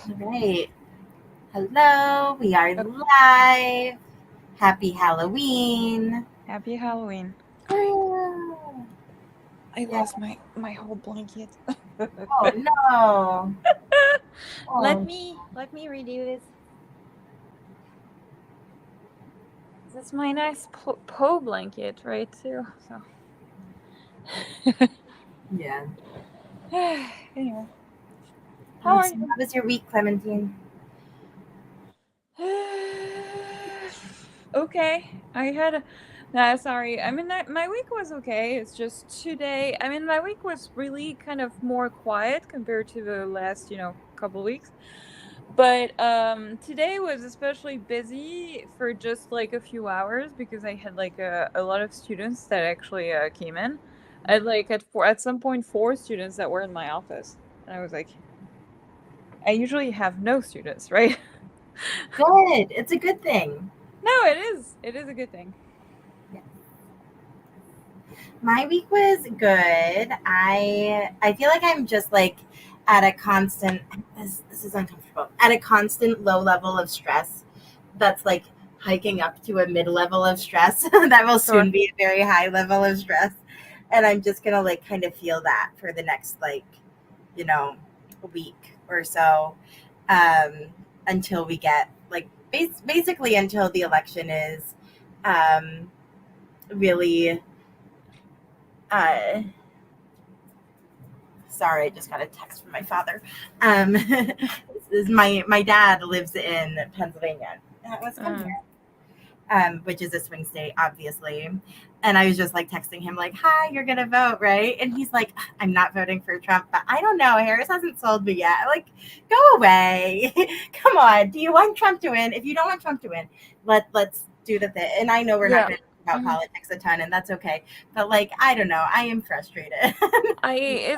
All right. Hello, we are Oh, live. Happy Halloween. happy Halloween. Woo! I Yeah. lost my whole blanket. Oh no. let Oh, me let me redo this. This is my nice Poe blanket, right? Too. So yeah. anyway, how are So how was your week, Clementine? you? Okay, I had. Nah, sorry. I mean, my week was okay. It's just today. I mean, my week was really kind of more quiet compared to the last, couple weeks. But today was especially busy for just like a few hours because I had like a lot of students that actually came in. I had like at some point four students that were in my office, and I was like, I usually have no students, right? Good. It's a good thing. No, it is. It is a good thing. Yeah. My week was good. I feel like I'm just like at a constant this is uncomfortable. At a constant low level of stress that's like hiking up to a mid level of stress that will Sure. soon be a very high level of stress. And I'm just gonna like kind of feel that for the next like, you know, a week or so. Um until we get like basically until the election is um really uh sorry, I just got a text from my father. This is my dad lives in Pennsylvania. That was come Mm. here. Which is a swing state, obviously. And I was just like texting him, like, "Hi, you're gonna vote, right?" And he's like, "I'm not voting for Trump, but I don't know. Harris hasn't sold me yet. Like, go away. Come on. Do you want Trump to win? If you don't want Trump to win, let's do the thing." And I know we're not Yeah. going to talk about Mhm. politics a ton, and that's okay. But like, I don't know. I am frustrated. I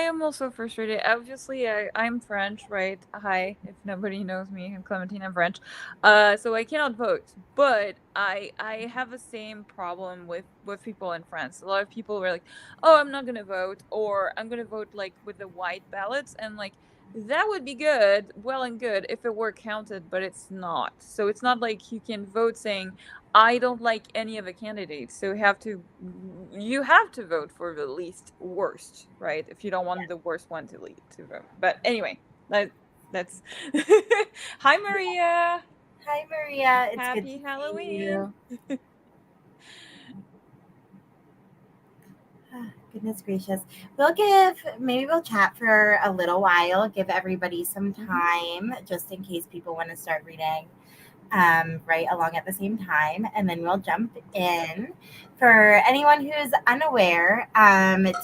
am also frustrated. Obviously, I'm French, right? Hi, if nobody knows me, I'm Clementine. I'm French. So I cannot vote, but I have the same problem with people in France. A lot of people were like, "Oh, I'm not gonna vote," or "I'm gonna vote like with the white ballots," and like that would be good, well and good if it were counted, but it's not. So it's not like you can vote saying I don't like any of the candidates, so you have to vote for the least worst, right? If you don't want the worst one to lead to vote. But anyway, that's Hi Maria. Hi, Maria. It's good to Happy see Halloween. you. Goodness gracious. Maybe we'll chat for a little while, give everybody some Mhm. time just in case people want to start reading right along at the same time. And then we'll jump in. For anyone who's unaware,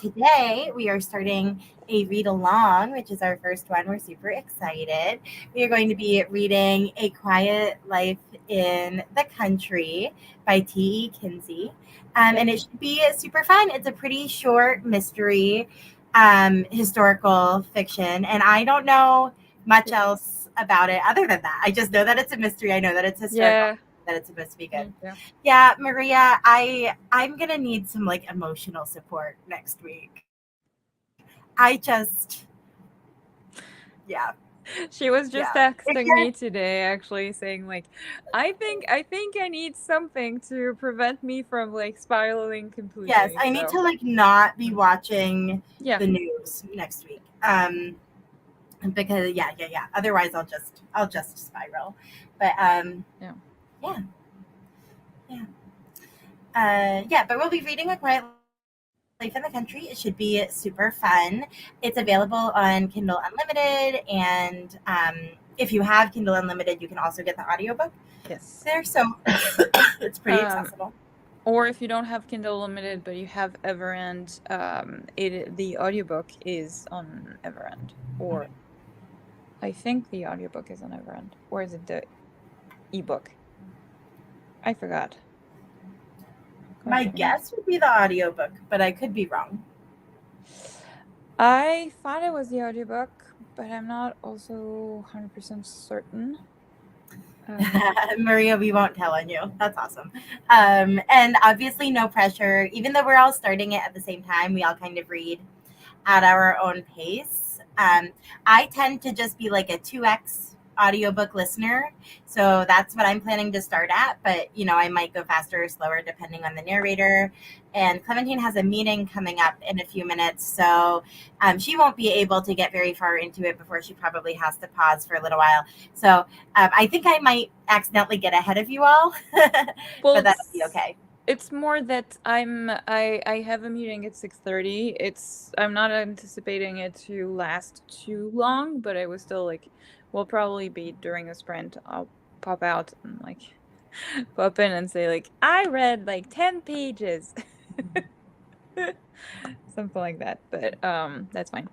today we are starting a read along, which is our first one. We're super excited. We are going to be reading A Quiet Life in the Country by T.E. Kinsey. Yep. And it should be super fun. It's a pretty short mystery, historical fiction. And I don't know much else about it other than that. I just know that it's a mystery. I know that it's historical, Yeah, that it's supposed to be good. me too. Yeah, Maria, I'm gonna need some like emotional support next week. I just yeah, She was just yeah. It texting me gets today actually saying like I think I need something to prevent me from like spiraling yes, completely. I need So, to like not be watching yeah. the news next week. Because yeah. Otherwise I'll just spiral. But Yeah. yeah, yeah. But we'll be reading A Quiet Life in the Country. It should be super fun. It's available on Kindle Unlimited, and if you have Kindle Unlimited, you can also get the audiobook Yes. there. So it's pretty Um accessible. Or if you don't have Kindle Unlimited but you have Everend, the audiobook is on Everend. Or I think the audiobook is on Everend. Or is it the ebook? I forgot. Gosh My dang it. guess would be the audiobook, but I could be wrong. I thought it was the audiobook, but I'm not also 100% certain. Um, Maria, we won't tell on you. That's awesome. And obviously, no pressure. Even though we're all starting it at the same time, we all kind of read at our own pace. I tend to just be like a 2x audiobook listener. So that's what I'm planning to start at. But, I might go faster or slower depending on the narrator. And Clementine has a meeting coming up in a few minutes. So she won't be able to get very far into it before she probably has to pause for a little while. So I think I might accidentally get ahead of you all, Well, but that'll be okay. it's more that I have a meeting at 6:30. I'm not anticipating it to last too long, but I was still like, will probably be during a sprint. I'll pop out and like pop in and say like, I read like 10 pages. Something like that. But that's fine.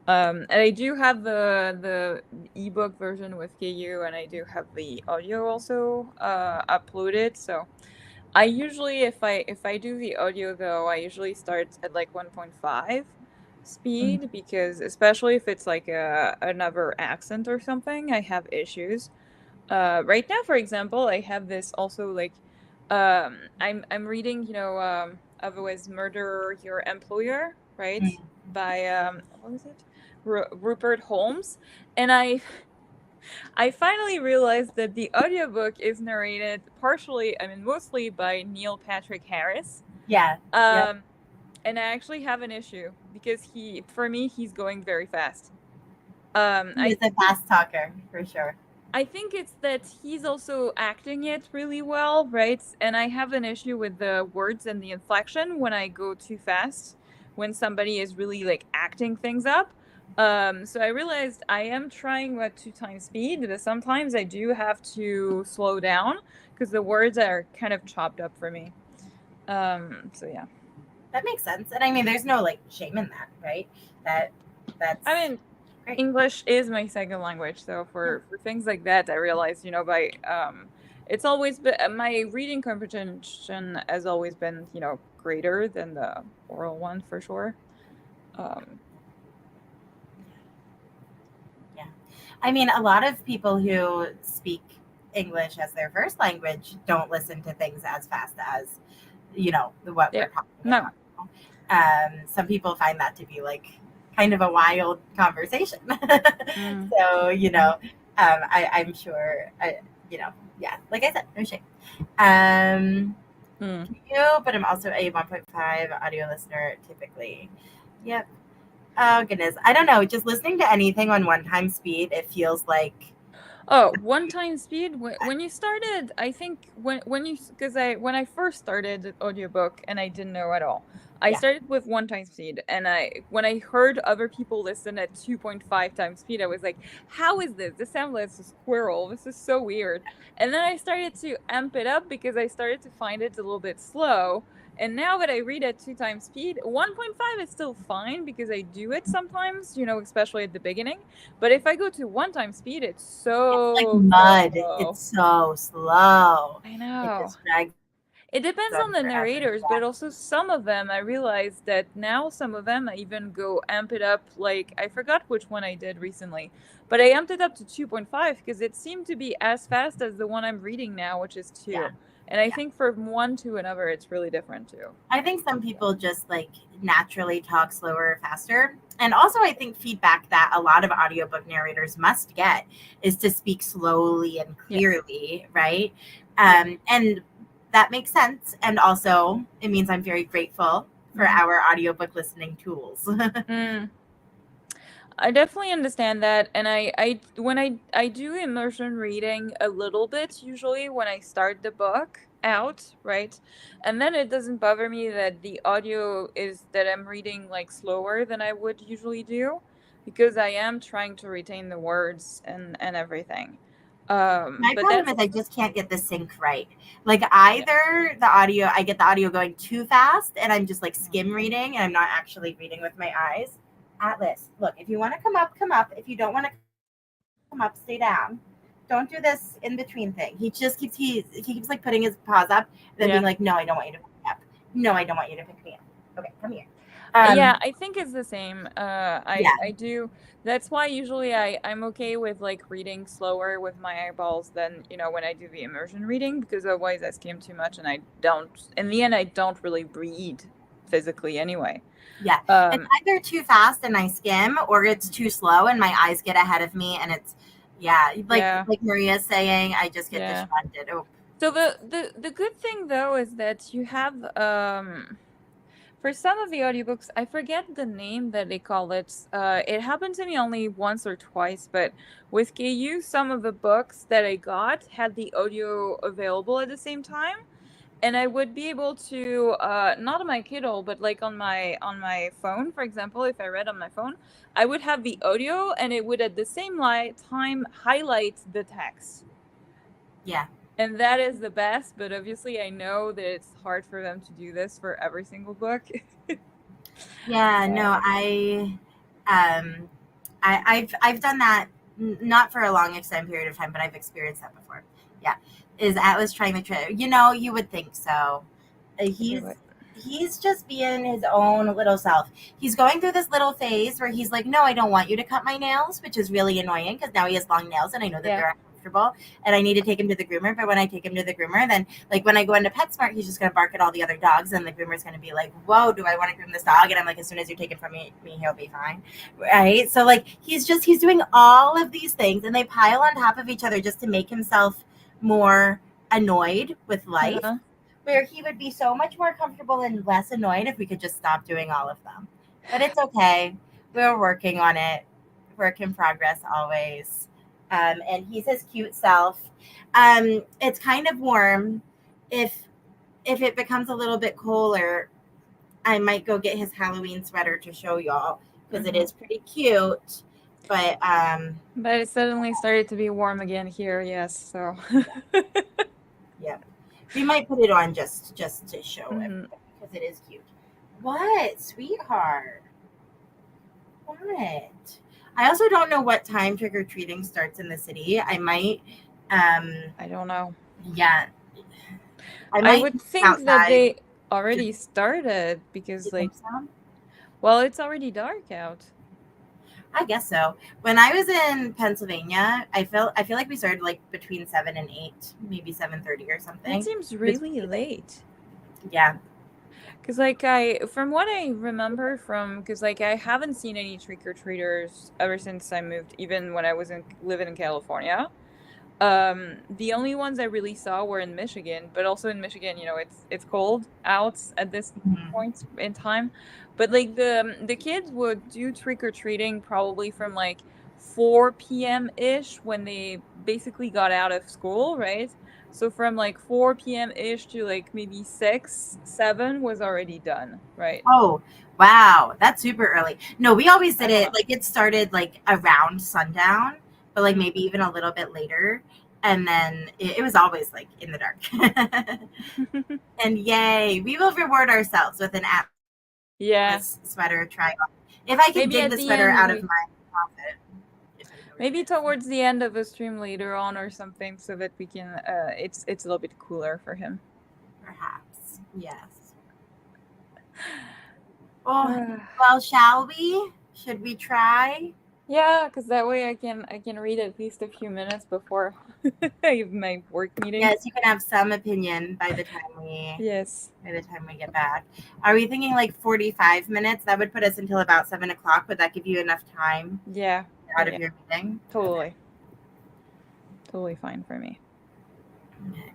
And I do have the ebook version with KU, and I do have the audio also uploaded. So I usually, if I do the audio though, I usually start at like 1.5 speed, because especially if it's like another accent or something, I have issues. Right now, for example, I have this also like I'm reading, otherwise Murder Your Employer, right? By what was it? Rupert Holmes. And I finally realized that the audiobook is narrated partially, I mean mostly by Neil Patrick Harris. Yeah. Yep. And I actually have an issue because for me, he's going very fast. He's a fast talker for sure. I think it's that he's also acting it really well, right? And I have an issue with the words and the inflection when I go too fast, when somebody is really like acting things up. So I realized I am trying at 2 times speed, but sometimes I do have to slow down because the words are kind of chopped up for me. So yeah. That makes sense. And I mean, there's no like shame in that, right? That's I mean, great. English is my second language, so for things like that, I realized, by it's always been my reading comprehension has always been, greater than the oral one for sure. Yeah. I mean, a lot of people who speak English as their first language don't listen to things as fast as, what Yeah. we're talking No. about. Some people find that to be like kind of a wild conversation. So, I'm sure, yeah, like I said, no shame. But I'm also a 1.5 audio listener typically. Yep. Oh goodness, I don't know. Just listening to anything on 1 time speed, it feels like. Oh, 1 time speed. When you started, I think when I first started audiobook and I didn't know at all. I started with 1 time speed, and when I heard other people listen at 2.5 times speed, I was like, "How is this? This sounds like a squirrel. This is so weird." And then I started to amp it up because I started to find it a little bit slow. And now that I read at 2 times speed, 1.5 is still fine because I do it sometimes, especially at the beginning. But if I go to 1 time speed, it's so It's like mud. slow. It's so slow. I It know. just drags It depends on on the forever. narrators, but also some of them, I realized that now some of them I even go amp it up. Like, I forgot which one I did recently, but I amped it up to 2.5 because it seemed to be as fast as the one I'm reading now, which is 2. Yeah. And I think from one to another, it's really different too. I think some people just like naturally talk slower or faster. And also, I think feedback that a lot of audiobook narrators must get is to speak slowly and clearly, right? And that makes sense. And also, it means I'm very grateful for our audiobook listening tools. I definitely understand that, and when I do immersion reading a little bit usually when I start the book out, right? And then it doesn't bother me that the audio is that I'm reading like slower than I would usually do, because I am trying to retain the words and everything. My But problem is I just can't get the sync right. Like either I get the audio going too fast and I'm just like skim reading and I'm not actually reading with my eyes. Atlas, look, if you want to come up, come up. If you don't want to come up, stay down. Don't do this in between thing. He just keeps he keeps like putting his paws up and then being like, no, I don't want you to pick me up. No, I don't want you to pick me up. Okay, come here. Yeah, I think it's the same. I do. That's why usually I'm okay with like reading slower with my eyeballs than, when I do the immersion reading, because otherwise I skim too much and I don't, in the end, I don't really read physically anyway. Yeah. It's either too fast and I skim, or it's too slow and my eyes get ahead of me, and it's like Maria's saying, I just get distracted. Oh. So the good thing though is that you have for some of the audiobooks, I forget the name that they call it. It happened to me only once or twice, but with KU, some of the books that I got had the audio available at the same time, and I would be able to not on my Kindle, but like on my phone, for example, if I read on my phone, I would have the audio, and it would at the same time highlight the text. Yeah. And that is the best, but obviously I know that it's hard for them to do this for every single book. Yeah, no, I've done that, not for a long extended period of time, but I've experienced that before. Yeah, is Atlas trying to you would think so. He's just being his own little self. He's going through this little phase where he's like, no, I don't want you to cut my nails, which is really annoying because now he has long nails and I know that they're uncomfortable and I need to take him to the groomer. But when I take him to the groomer, then like when I go into PetSmart, he's just going to bark at all the other dogs and the groomer's going to be like, whoa, do I want to groom this dog? And I'm like, as soon as you take it from me, he'll be fine. Right. So like, he's doing all of these things and they pile on top of each other just to make himself more annoyed with life. Where he would be so much more comfortable and less annoyed if we could just stop doing all of them. But it's okay. We're working on it. Work in progress always. And he's his cute self. It's kind of warm. If it becomes a little bit cooler, I might go get his Halloween sweater to show y'all because it is pretty cute. But it suddenly started to be warm again here. Yes, so yeah. We might put it on just to show it because it is cute. What, sweetheart? What? I also don't know what time trick or treating starts in the city. I might. I don't know. Yeah. I would think that they already started because, like, well, it's already dark out. I guess so. When I was in Pennsylvania, I feel like we started like between 7 and 8, maybe 7:30 or something. It seems really late. Yeah. Because like from what I remember because like I haven't seen any trick-or-treaters ever since I moved, even when I was living in California. The only ones I really saw were in Michigan, but also in Michigan, it's cold out at this point in time. But like the kids would do trick-or-treating probably from like 4 p.m. ish when they basically got out of school, right? So from like 4 p.m. ish to like maybe 6, 7 was already done, right? Oh, wow. That's super early. No, we always did it like it started like around sundown, but like maybe even a little bit later. And then it was always like in the dark. And yay, we will reward ourselves with an Atlas sweater try on. If I can dig the sweater out of my closet. Maybe towards the end of the stream later on or something so that we can it's a little bit cooler for him. Perhaps. Yes. Oh, well, shall we? Should we try? Yeah, because that way I can read at least a few minutes before I have my work meeting. Yes, you can have some opinion by the time we get back. Are we thinking like 45 minutes? That would put us until about 7 o'clock. Would that give you enough time? Yeah. Out of your meeting? Totally. Okay. Totally fine for me. Okay.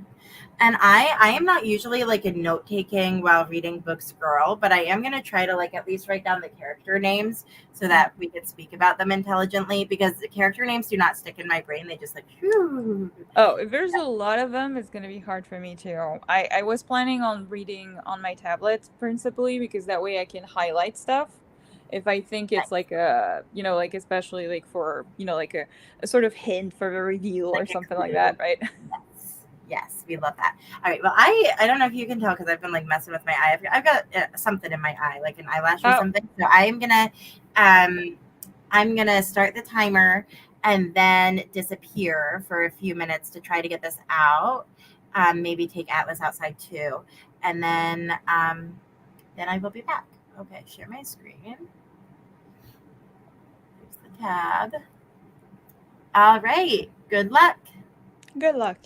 And I am not usually like a note-taking while reading books girl, but I am going to try to like at least write down the character names so that we can speak about them intelligently, because the character names do not stick in my brain. They just like, whew. Oh, if there's a lot of them, it's going to be hard for me too. I was planning on reading on my tablet principally because that way I can highlight stuff. If I think it's like a, like especially like for, like a sort of hint for the reveal like or something like that, right? Yes, we love that. All right. Well, I don't know if you can tell because I've been like messing with my eye. I've got something in my eye, like an eyelash or something. So I'm gonna start the timer and then disappear for a few minutes to try to get this out. Maybe take Atlas outside too, and then I will be back. Okay, share my screen. Here's the tab. All right. Good luck. Good luck.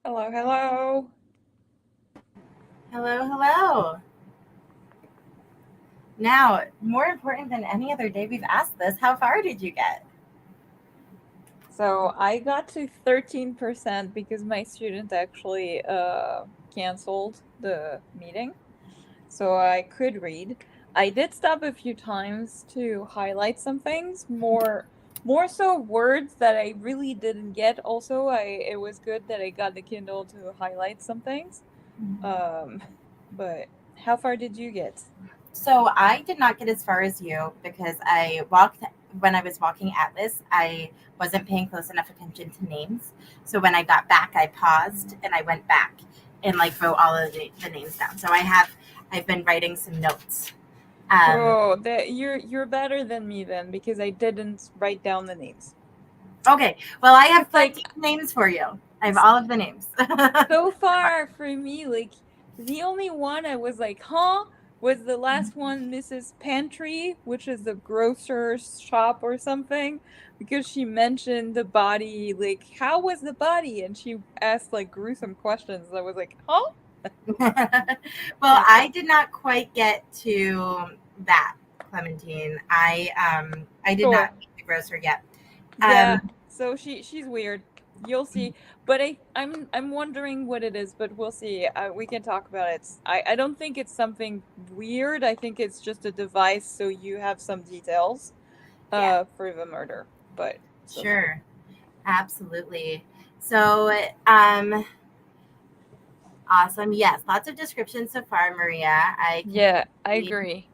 Hello, hello. Hello, hello. Now, more important than any other day we've asked this, how far did you get? So I got to 13% because my student actually canceled the meeting. So I could read. I did stop a few times to highlight some things, more so words that I really didn't get. Also, I it was good that I got the Kindle to highlight some things. Um, but how far did you get? So I did not get as far as you because when I was walking Atlas, I wasn't paying close enough attention to names. So when I got back, I paused and I went back and like wrote all of the names down. So I've been writing some notes. Um, Oh, that you're better than me then because I didn't write down the names. okay, well I have It's like plenty of names for you. I have all of the names. so far for me, like the only one I was like, huh, was the last one, Mrs. Pantry, which is the grocer's shop or something, because she mentioned the body, like, how was the body? And she asked like gruesome questions. I was like, huh? Well, I did not quite get to that, Clementine. I did not Cool. meet the grocer yet. Yeah. Um, So she's weird. You'll see. But I'm wondering what it is, but we'll see. We can talk about it. I don't think it's something weird. I think it's just a device so you have some details yeah, for the murder. But so far. sure, absolutely. So, um, awesome. Yes, lots of descriptions so far, Maria. I Yeah, I completely agree.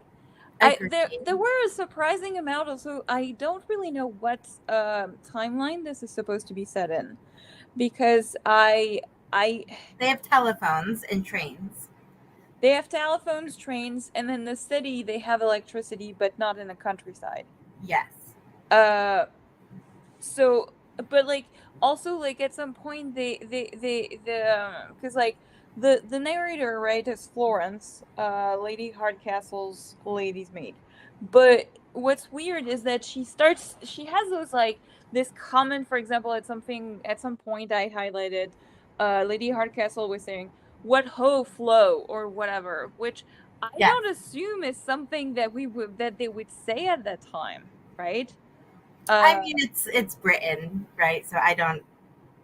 agree. There were a surprising amount also I don't really know what timeline this is supposed to be set in because I They have telephones and trains. they have telephones, trains, and in the city they have electricity, but not in the countryside. Yes, Uh, so, but like also like at some point because like the narrator right is Florence, Lady Hardcastle's lady's maid. But what's weird is that she has those like this comment, for example, at some point I highlighted, Lady Hardcastle was saying, "What ho flow" or whatever, which I yes. don't assume is something that they would say at that time, right? I Uh, mean, it's Britain, right? So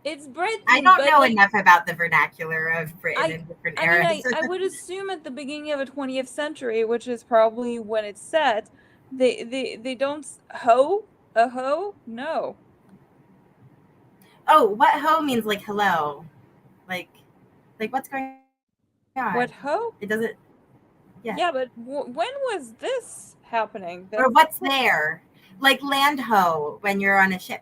it's I Britain, don't but know like enough about the vernacular of Britain I in different I mean eras. I would assume at the beginning of the 20th century, which is probably when it's set, they don't ho a ho? No. Oh, what ho means like hello, like what's going on? What ho? It doesn't. Yeah. Yeah, but when was this happening? Or That's what's there? Like land ho when you're on a ship,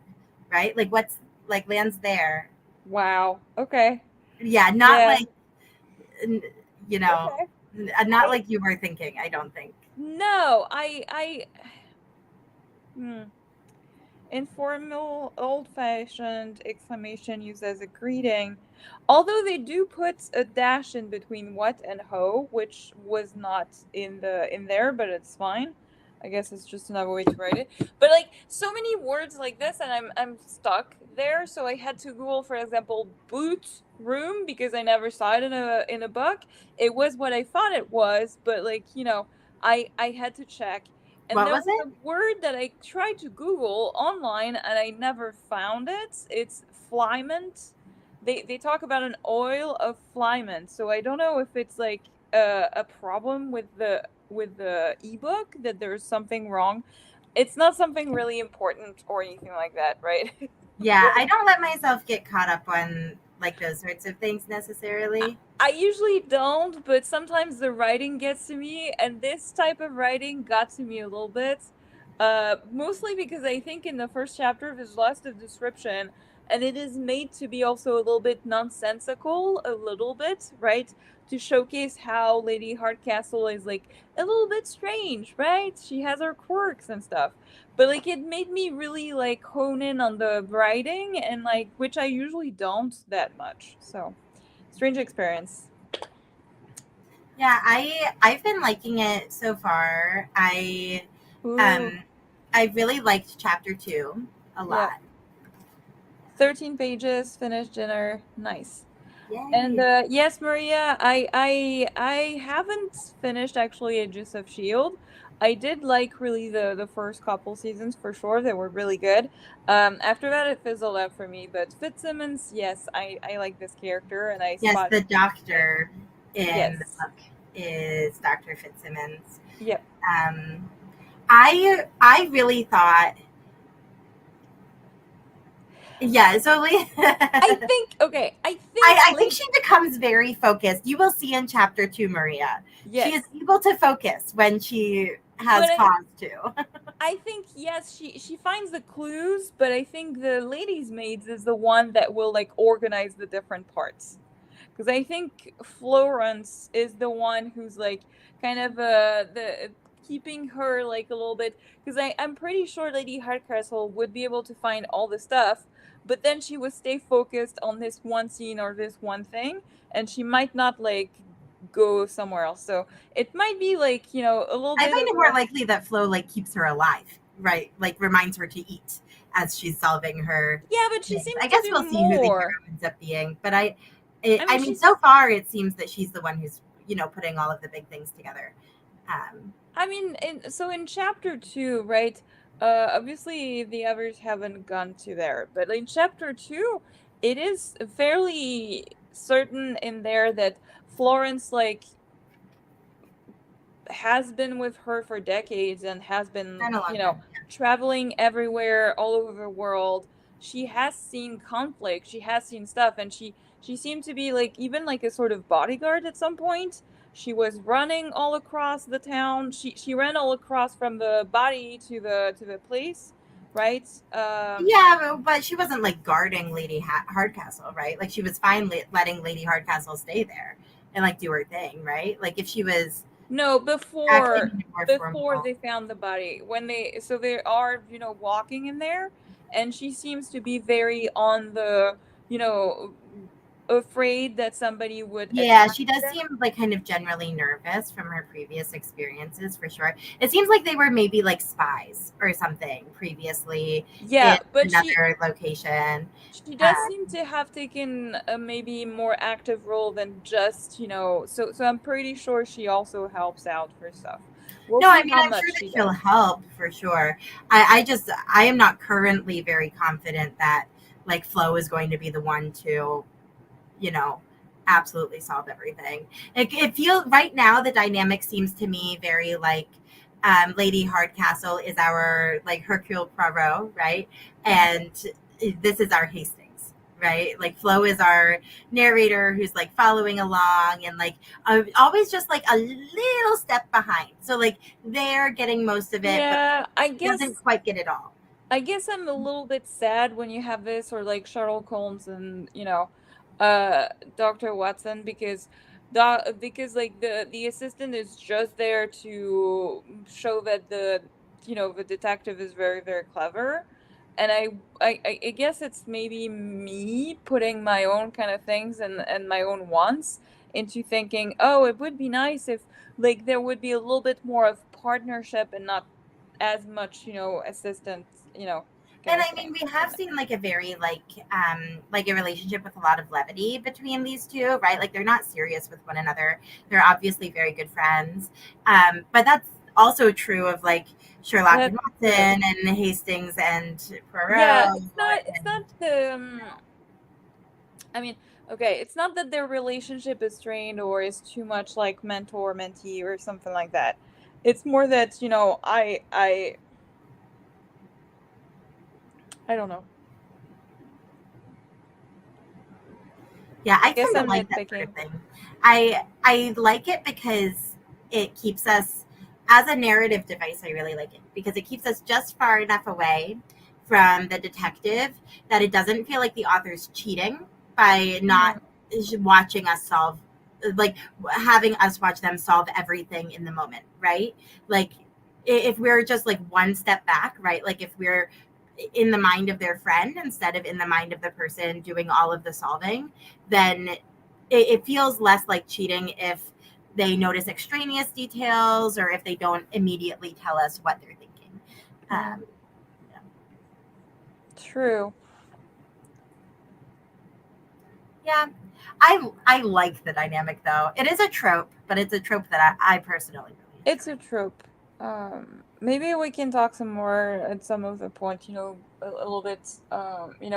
right? Like what's like land's there. wow. Okay. Yeah, not Yeah. like you know, Okay. not I like you were thinking. I don't think. no, I hmm. Informal, old-fashioned exclamation used as a greeting. Although they do put a dash in between what and ho, which was not in there, but it's fine. I guess it's just another way to write it. But like so many words like this, and I'm stuck there. So I had to Google, for example, boot room because I never saw it in a book. It was what I thought it was, but like I had to check. And What there was was it? a word that I tried to Google online and I never found it. It's flyment. They talk about an oil of flyment. So I don't know if it's like a problem with the ebook that there's something wrong. It's not something really important or anything like that, right? Yeah, I don't let myself get caught up on like those sorts of things necessarily. I usually don't, but sometimes the writing gets to me, and this type of writing got to me a little bit. Mostly because I think in the first chapter there's lots of description, and it is made to be also a little bit nonsensical, a little bit, right? To showcase how Lady Hardcastle is like a little bit strange, right? She has her quirks and stuff. But like it made me really like hone in on the writing and like which I usually don't that much. So strange experience. Yeah, I've been liking it so far. Ooh, Um I really liked chapter 2 a yeah. lot. 13 pages, finished dinner. Nice. And Yay. yes, Maria, I haven't finished actually Agents of Shield. I did like really the first couple seasons for sure. They were really good. After that it fizzled out for me. But Fitzsimmons, yes, I like this character and I Yes, spot the him. doctor in the Yes. book is Dr. Fitzsimmons. Yep. Um, I really thought, yeah. So I think okay. I think I think late. she becomes very focused. You will see in chapter 2, Maria. She is Yes, able to focus when she but has cause to. I think yes, she finds the clues, but I think the lady's maids is the one that will like organize the different parts. Because I think Florence is the one who's like kind of the keeping her like a little bit. Because I'm pretty sure Lady Hardcastle would be able to find all the stuff, but then she would stay focused on this one scene or this one thing, and she might not like go somewhere else. So it might be like a little I bit find of it more a likely that Flo like keeps her alive, right? Like reminds her to eat as she's solving her yeah, but she things. seems I to guess do we'll see who the more. hero ends up being, but I I mean, mean, she's so far it seems that she's the one who's putting all of the big things together. Um, I mean, in chapter two, right? Obviously the others haven't gone to there, but in chapter two, it is fairly certain in there that Florence like has been with her for decades and has been, been a long time. traveling everywhere, all over the world. She has seen conflict, she has seen stuff, and she seemed to be like even like a sort of bodyguard at some point. She was running all across the town. She ran all across from the body to the place, right? Yeah, but she wasn't like guarding Lady Hardcastle, right? Like she was fine letting Lady Hardcastle stay there and like do her thing, right? Like if she was No, acting before in a more before formal. they found the body. When they are, walking in there, and she seems to be very on the, you know, afraid that somebody would Yeah, attack she does them. seem like kind of generally nervous from her previous experiences for sure. It seems like they were maybe like spies or something previously in Yeah, but another location. she does Uh, seem to have taken a maybe more active role than just, so I'm pretty sure she also helps out for stuff. We'll no, I see mean, how I'm sure much that she she'll does. help for sure. I am not currently very confident that like Flo is going to be the one to you know, absolutely solve everything. It feels right now the dynamic seems to me very like Lady Hardcastle is our like Hercule Poirot, right? And this is our Hastings, right? Like Flo is our narrator who's like following along and like always just like a little step behind. So like they're getting most of it, but Yeah, doesn't quite get it all. I guess I'm a little bit sad when you have this, or like Sherlock Holmes and Dr. Watson, because like the assistant is just there to show that the detective is very very clever, and I guess it's maybe me putting my own kind of things and my own wants into thinking, oh, it would be nice if like there would be a little bit more of partnership and not as much, assistance, kind And of I mean, thing. we have seen like a very like a relationship with a lot of levity between these two, right? Like they're not serious with one another. They're obviously very good friends. But that's also true of like Sherlock That's and true. Watson and Hastings and Yeah, Poirot. it's not the, I mean, okay, it's not that their relationship is strained or is too much like mentor mentee or something like that. It's more that, I don't know. Yeah, I I guess tend to I'm like that sort of nitpicking. thing. I like it because it keeps us as a narrative device. I really like it because it keeps us just far enough away from the detective that it doesn't feel like the author's cheating by not Mhm. watching us solve, like having us watch them solve everything in the moment, right? Like if we're just like one step back, right? Like if we're in the mind of their friend instead of in the mind of the person doing all of the solving, then it feels less like cheating if they notice extraneous details or if they don't immediately tell us what they're thinking. Mm, Um, true. Yeah. I like the dynamic though. It is a trope, but it's a trope that I personally really It's a enjoy. trope. Maybe we can talk some more at some of the point, a little bit,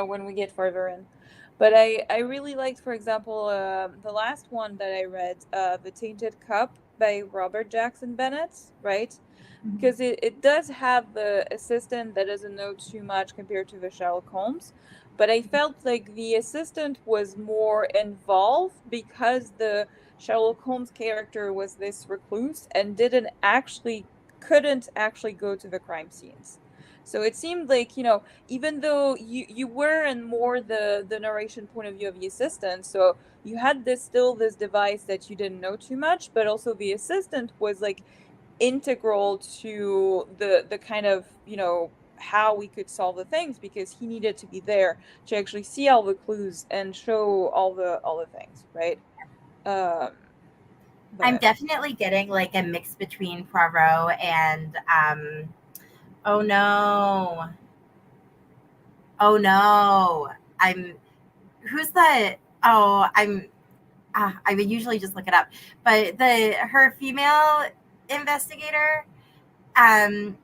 when we get further in. But I really liked, for example, the last one that I read, The Tainted Cup by Robert Jackson Bennett, right? Because it does have the assistant that doesn't know too much compared to the Sherlock Holmes, but I felt like the assistant was more involved because the Sherlock Holmes character was this recluse and couldn't actually go to the crime scenes. So it seemed like, even though you were in more the narration point of view of the assistant, so you had this device that you didn't know too much, but also the assistant was like integral to the kind of how we could solve the things, because he needed to be there to actually see all the clues and show all the things, right? um I'm but definitely getting like a mix between Poirot and oh no. Oh no. I'm who's the oh I'm I would usually just look it up. But the her female investigator, um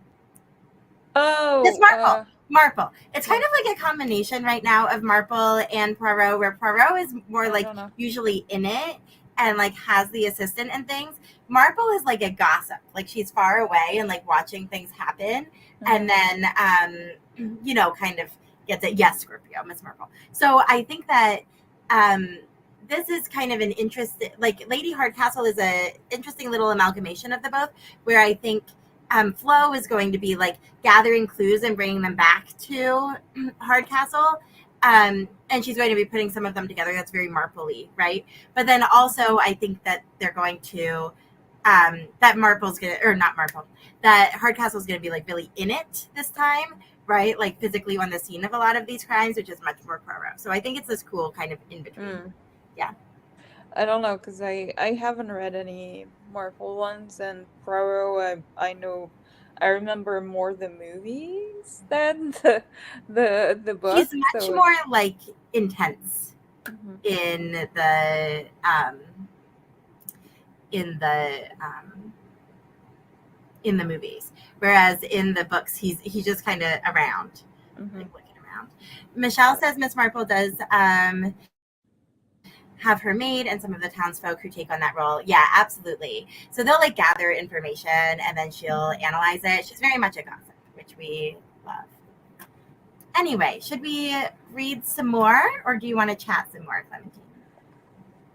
Miss oh Marple. Marple. It's kind Mark, of like a combination right now of Marple and Poirot, where Poirot is more I like don't know. usually in it and like has the assistant and things. Marple is like a gossip. Like she's far away and like watching things happen, and Mm, then kind of gets it. Yes, Scorpio, Miss Marple. So I think that um this is kind of an interesting, like Lady Hardcastle is a interesting little amalgamation of the both, where I think Flo is going to be like gathering clues and bringing them back to Hardcastle. And she's going to be putting some of them together. That's very Marple-y, right? But then also, I think that they're going to that Marple's gonna, or not Marple, that Hardcastle's gonna be like really in it this time, right? Like physically on the scene of a lot of these crimes, which is much more Poirot. So I think it's this cool kind of in between. mm. Yeah. I don't know, because I haven't read any Marvel ones, and Poirot, I know, I remember more the movies than the He's book, much so more like intense mhm. in the in the um, in the movies, whereas in the books he's just kind of around, like Mhm. looking around. Michelle says Miss Marple does have her maid and some of the townsfolk who take on that role. Yeah, absolutely. So they'll like gather information and then she'll analyze it. She's very much a gossip, which we love. Anyway, should we read some more or do you want to chat some more, Clementine?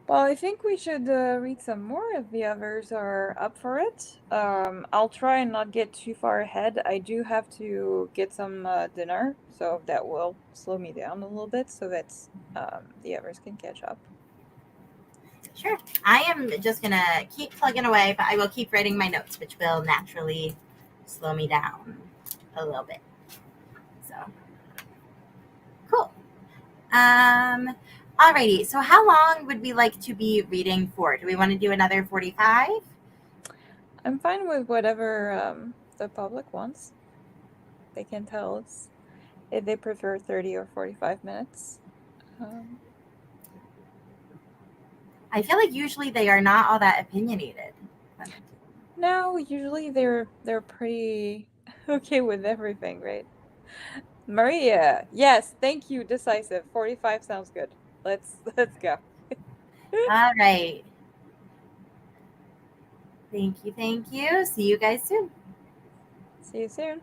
Well, I think we should read some more if the others are up for it. I'll try and not get too far ahead. I do have to get some dinner, so that will slow me down a little bit so that the others can catch up. Sure. I am just going to keep plugging away, but I will keep writing my notes, which will naturally slow me down a little bit. So, cool. Alrighty. So, how long would we like to be reading for? Do we want to do another 45? I'm fine with whatever the public wants. They can tell us if they prefer 30 or 45 minutes. Um, I feel like usually they are not all that opinionated. no, usually they're pretty okay with everything, right? Maria, yes, thank you, decisive. 45 sounds good. Let's go. All right. Thank you. Thank you. See you guys soon. See you soon.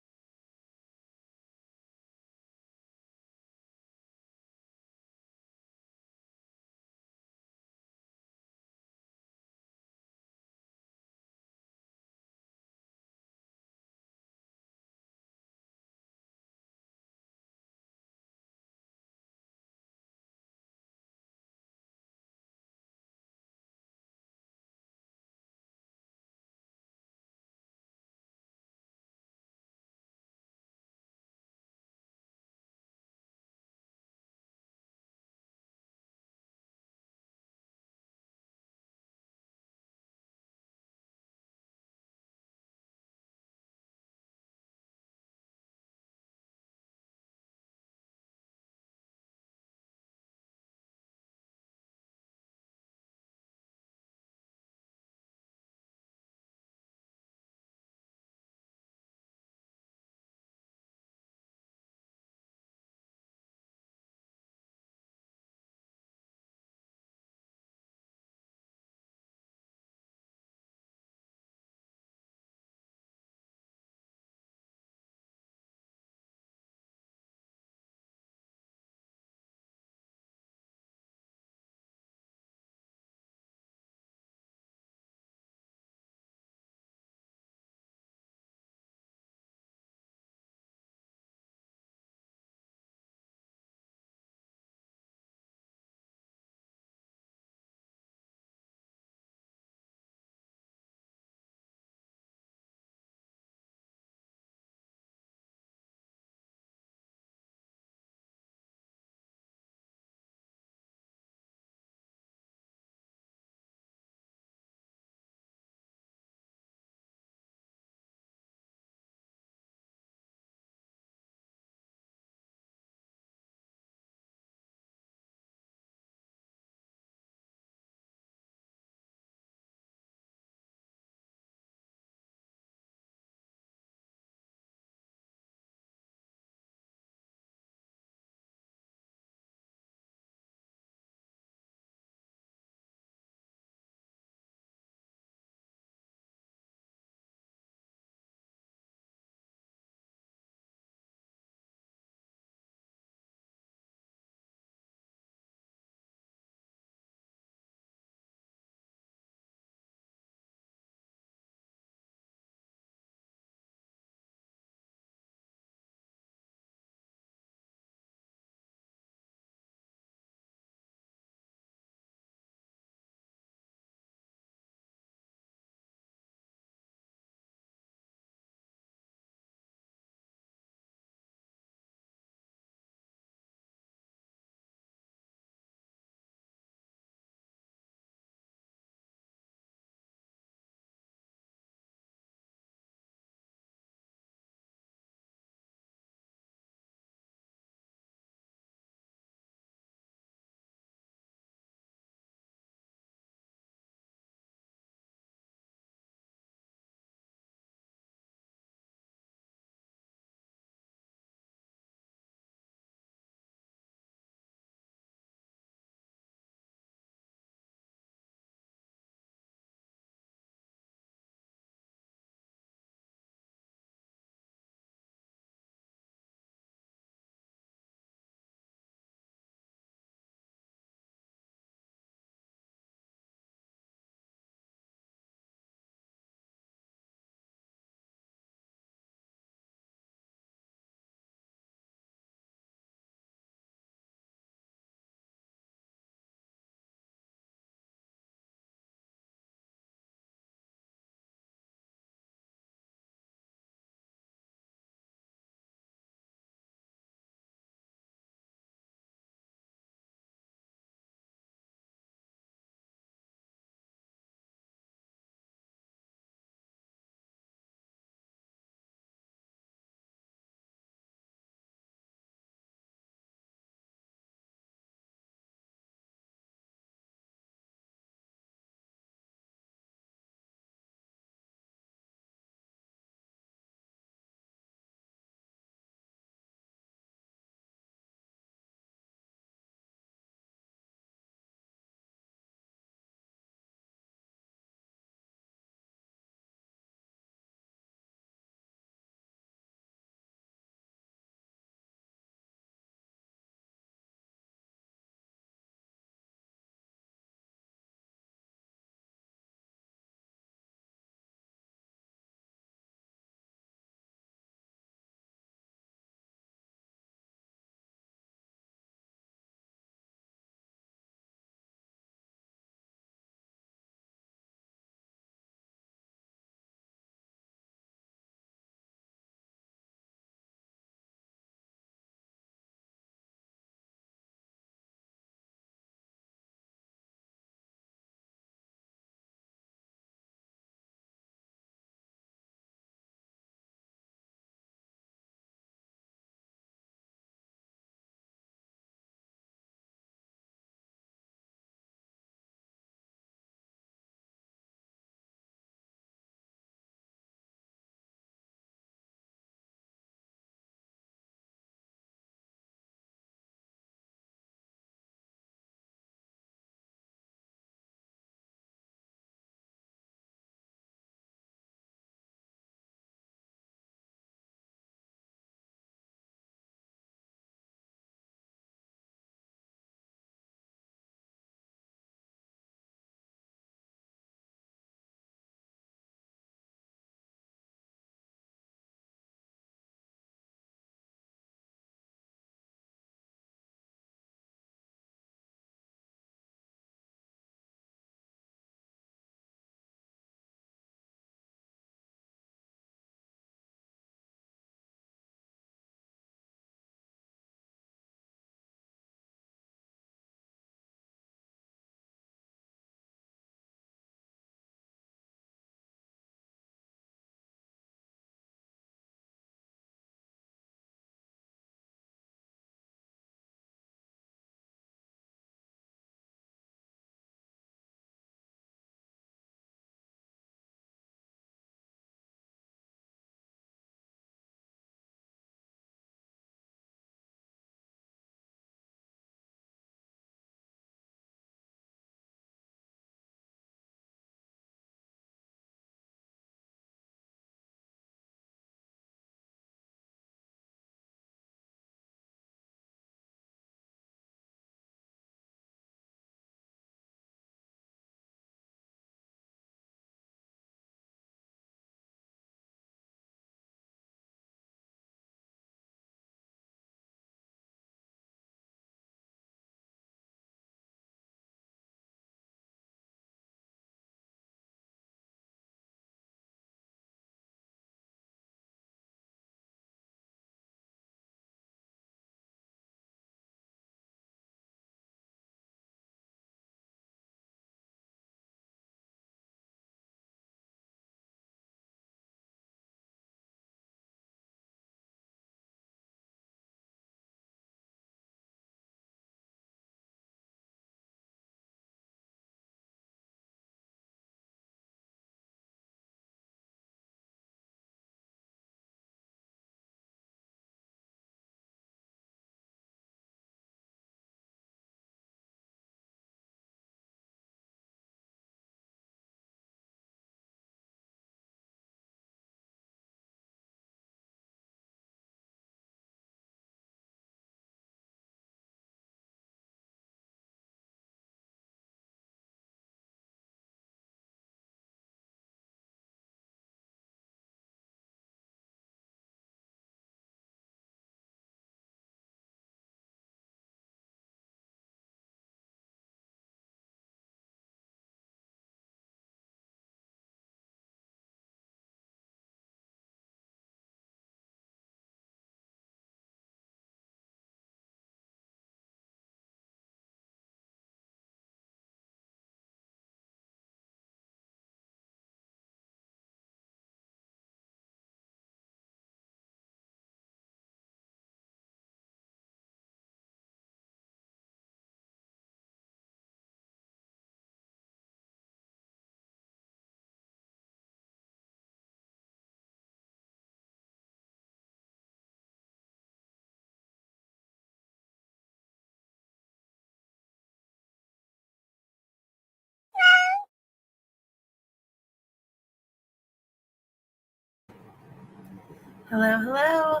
Hello, hello.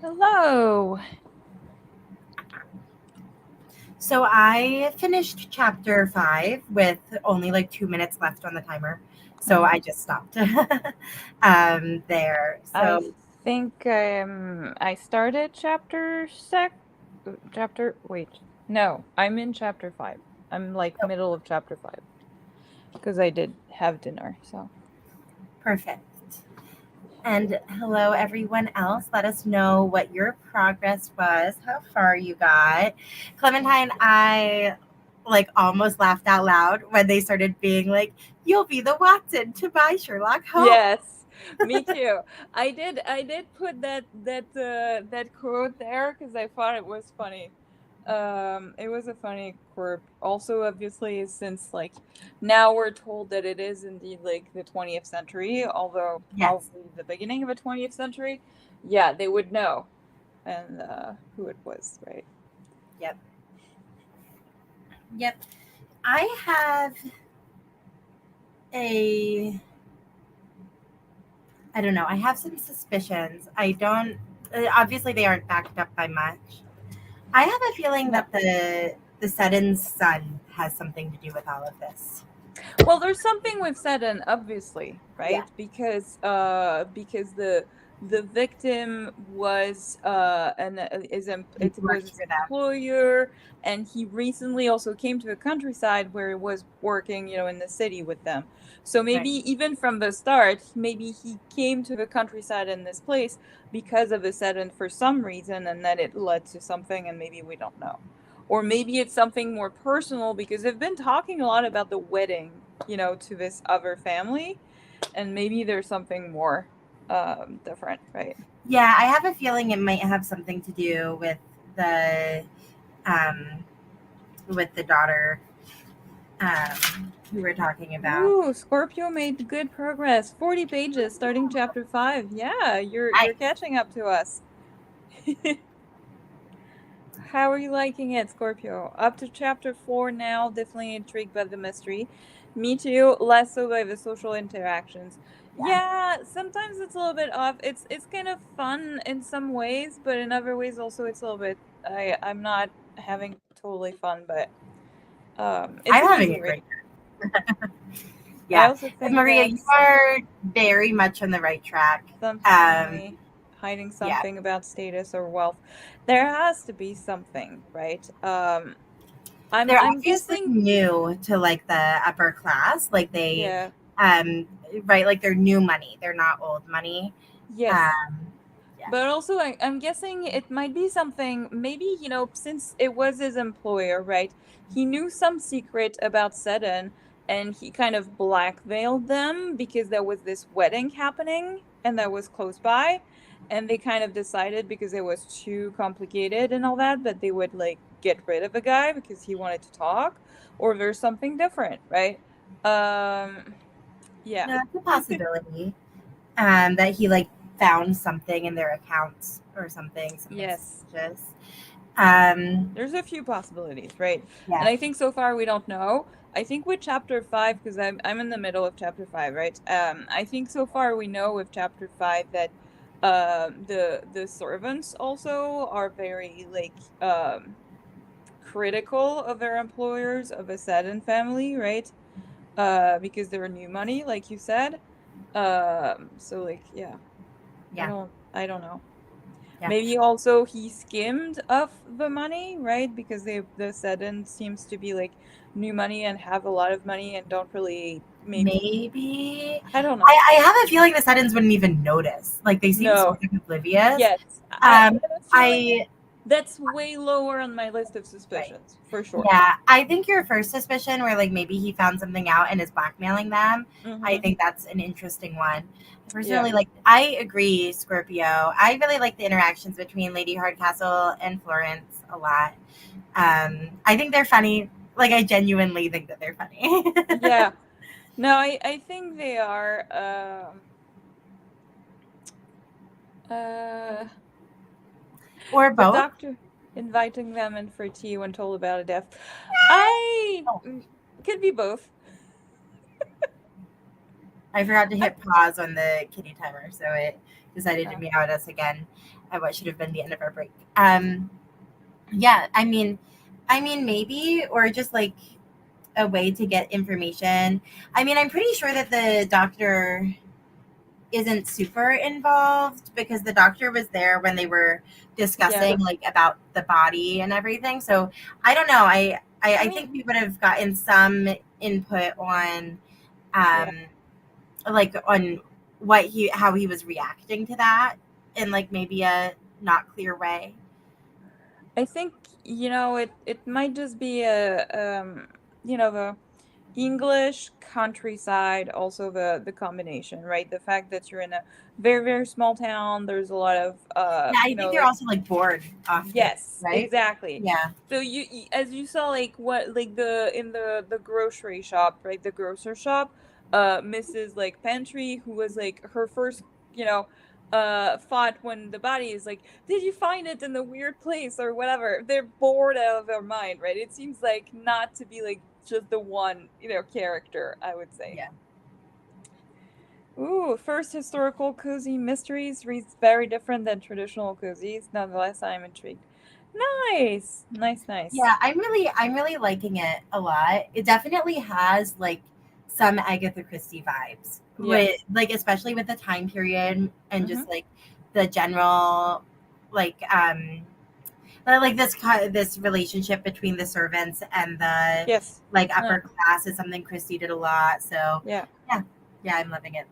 Hello. So I finished chapter 5 with only like 2 minutes left on the timer. So I just stopped there. I So think I started wait. No, I'm in chapter 5. I'm like oh, middle of chapter 5 because I did have dinner, so. perfect. And hello, everyone else. Let us know what your progress was, how far you got. Clementine, I like almost laughed out loud when they started being like, "You'll be the Watson to my Sherlock Holmes." Yes, me too. I did put that quote there because I thought it was funny. It was a funny quirk. Also, obviously, since like now we're told that it is indeed like the 20th century, although Yes. probably the beginning of the 20th century. Yeah, they would know and who it was, right? Yep. Yep. I have a I don't know. I have some suspicions. I don't. Obviously, they aren't backed up by much. I have a feeling No. that the Sudden's son has something to do with all of this. Well, there's something we've said, and obviously, Yeah, right? Because the victim was he it was worked his for them. employer, and he recently also came to the countryside where he was working, in the city with them. So maybe Right. even from the start, maybe he came to the countryside in this place because of the Sedan for some reason, and then it led to something, and maybe we don't know. Or maybe it's something more personal because they've been talking a lot about the wedding, to this other family, and maybe there's something more different, right? Yeah, I have a feeling it might have something to do the um, with the daughter who we're talking about. Ooh, Scorpio made good progress. 40 pages starting chapter 5. Yeah, you're Nice. catching up to us. How are you liking it, Scorpio? Up to chapter 4 now, definitely intrigued by the mystery. Me too, less so by the social interactions. Yeah. Yeah, sometimes it's a little bit off. It's kind of fun in some ways, but in other ways also it's a little bit I'm not having totally fun, but it's I'm an having easy a read. great time. I Yeah. also think Maria, you that's are very much on the right track. some Um, family hiding yeah. something about status or wealth. There has to be something, right? I'm They're I'm obviously guessing. new to like the upper class. Like they, Yeah. um, right, like they're new money. They're not old money. Yes. Um, yeah. But also, I'm guessing it might be something, maybe, since it was his employer, right? He knew some secret about Sedan and he kind of blackmailed them because there was this wedding happening and that was close by. And they kind of decided because it was too complicated and all that, that they would like get rid of the guy because he wanted to talk, or there's something different, right? Um, yeah. No, that's a possibility. That he like found something in their accounts or something Yes. suspicious. Um, There's a few possibilities, right? And yeah. I think so far we don't know. I think with chapter 5, because I'm in the middle of chapter 5, right? I think so far we know with chapter 5 that the servants also are very like critical of their employers of a Seddon family, right? Because they're new money, like you said. So like yeah, Yeah. I don't know. Yeah. Maybe also he skimmed off the money, right? Because the Sedan seems to be like new money and have a lot of money and don't really maybe Maybe. I don't know. I have a feeling the Suddens wouldn't even notice. Like they seem No. sort of oblivious. Yes. I Um, have a feeling I that's way lower on my list of right. suspicions, for sure. Yeah, I think your first suspicion, where like maybe he found something out and is blackmailing them, I Mm-hmm. think that's an interesting one. Yeah. Personally, like I agree, Scorpio. I really like the interactions between Lady Hardcastle and Florence a lot. I think they're funny. Like I genuinely think that they're funny. Yeah. No, I think they are uh Or the both. doctor inviting them in for tea when told about a death. I Oh, could be both. I forgot to hit pause on the kitty timer, so it decided to meow at us again at what should have been the end of our break. Yeah, I mean maybe, or just like a way to get information. I mean, I'm pretty sure that the doctor isn't super involved because the doctor was there when they were discussing like about the body and everything. So I don't know. I think we would have gotten some input on like on how he was reacting to that in like maybe a not clear way. I think, it might just be the English countryside, also the combination, right? The fact that you're in a very, very small town, there's a lot of Yeah, I think they're like, also like bored often, yes, right? exactly. Yeah. So as you saw, like what, like the grocery shop, right? The grocer shop, Mrs. like Pantry, who was like her first, thought when the body is like, did you find it in the weird place or whatever? They're bored out of their mind, right? It seems like not to be like just the one, character, I would say. Yeah. Ooh, first historical cozy mysteries reads very different than traditional cozies. Nonetheless, I'm intrigued. Nice, nice, nice. Yeah, I'm really liking it a lot. It definitely has like some Agatha Christie vibes. With Yes. like especially with the time period and Mm-hmm. just like the general like like this relationship between the servants and the Yes. like No. upper class is something Christie did a lot. So Yeah. yeah. Yeah, I'm loving it.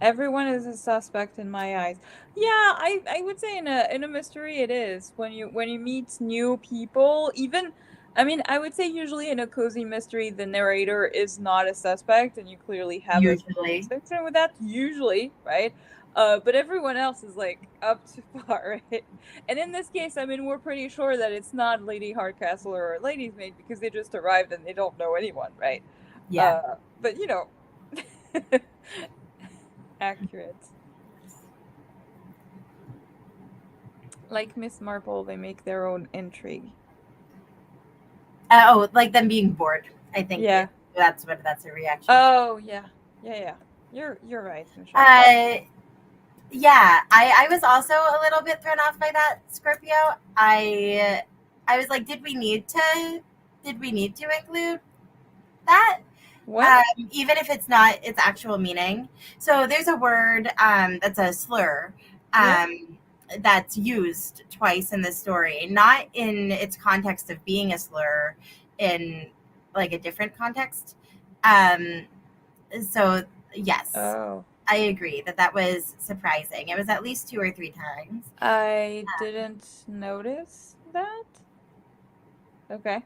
Everyone is a suspect in my eyes. Yeah, I would say in a mystery it is. When you meet new people, even, I mean, I would say usually in a cozy mystery the narrator is not a suspect and you clearly have a Usually. connection with that usually, right? But everyone else is like up to par, right? And in this case, I mean, we're pretty sure that it's not Lady Hardcastle or Lady's Maid because they just arrived and they don't know anyone, right? Yeah. But accurate. Like Miss Marple, they make their own intrigue. Oh, like them being bored. I think Yeah. that's a reaction to. Oh, yeah. Yeah, yeah. You're right, Michelle. Uh, yeah, I was also a little bit thrown off by that Scorpio. I was like, did we need to include that? What? Even if it's not its actual meaning. So there's a word that's a slur Yeah. that's used twice in this story, not in its context of being a slur, in like a different context. Um, so yes, Oh. I agree that that was surprising. It was at least two or three times. I didn't notice that. Okay.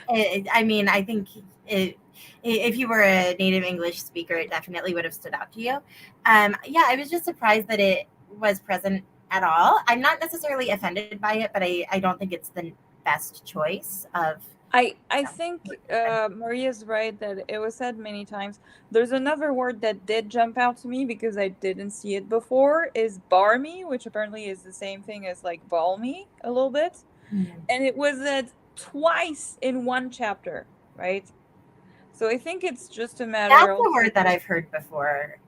I mean, I think it, if you were a native English speaker, it definitely would have stood out to you. Yeah, I was just surprised that it was present at all. I'm not necessarily offended by it, but I don't think it's the best choice of. I think Maria's right that it was said many times. There's another word that did jump out to me because I didn't see it before is barmy, which apparently is the same thing as like balmy a little bit. Mhm. And it was said twice in one chapter, right? So I think it's just a matter That's a also. word that I've heard before.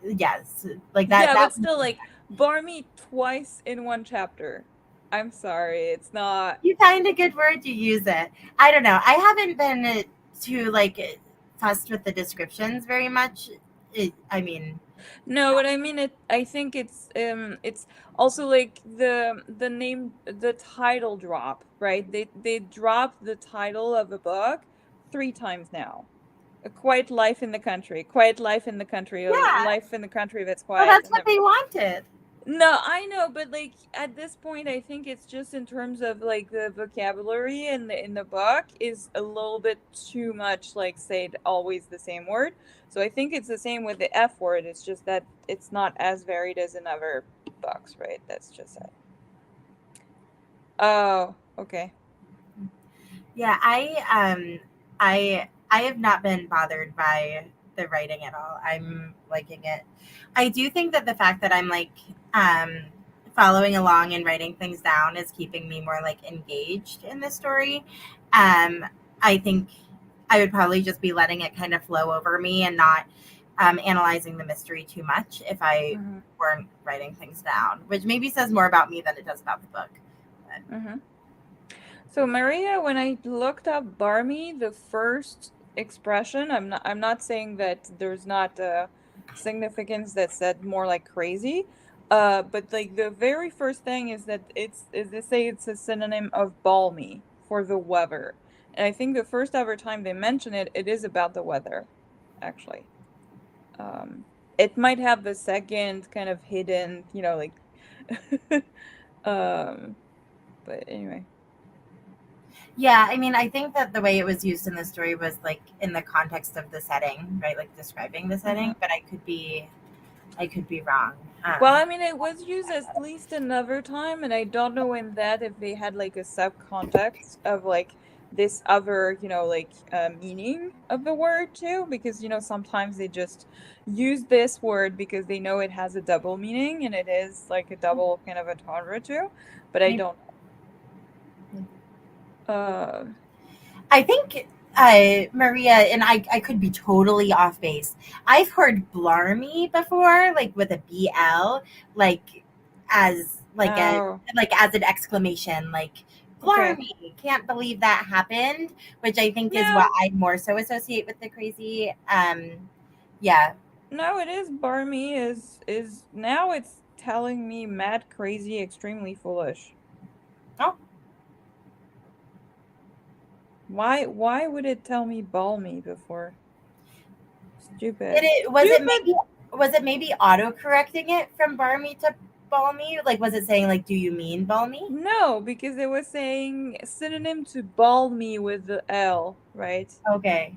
Yes, like that. Yeah, That but still, like, barmy twice in one chapter. I'm sorry, it's not. you find a good word, you use it. I don't know. I haven't been too like fussed with the descriptions very much. I mean, No, but I mean it. I think it's also like the name, the title drop, right? They dropped the title of a book three times now. A Quiet Life in the Country, Quiet Life in the Country, a yeah. Life in the Country that's Well, quiet, that's and what they wanted. no, I know, but like at this point, I think it's just in terms of like the vocabulary in the book is a little bit too much. Like say always the same word. So I think it's the same with the F word. It's just that it's not as varied as in other books, right? That's just it. Oh, okay. Yeah, I have not been bothered by the writing at all. I'm liking it. I do think that the fact that I'm like um following along and writing things down is keeping me more like engaged in the story. I think I would probably just be letting it kind of flow over me and not analyzing the mystery too much if I weren't writing things down, which maybe says more about me than it does about the book. So Maria, when I looked up barmy, the first expression, I'm not saying that there's not a significance that said more like crazy, but like the very first thing is that they say it's a synonym of balmy for the weather. And I think the first ever time they mention it, it is about the weather, actually. It might have the second kind of hidden, like but anyway. Yeah, I mean, I think that the way it was used in the story was like in the context of the setting, right? Like describing the setting, but I could be wrong. Well, I mean, it was used at least another time, and I don't know in that if they had like a subcontext of like this other, like meaning of the word too, because sometimes they just use this word because they know it has a double meaning and it is like a double kind of entendre too, but I don't know. I think Maria, and I could be totally off base. I've heard blarmy before, like with a BL, like as like a like as an exclamation, like blarmy. Okay. Can't believe that happened, which I think is what I more so associate with the crazy. Yeah. No, it is barmy is now it's telling me mad, crazy, extremely foolish. Oh. Why would it tell me balmy before? Stupid. Was it maybe auto correcting it from barmy to balmy? Like, was it saying like, do you mean balmy? No, because it was saying synonym to balmy with the L, right? Okay.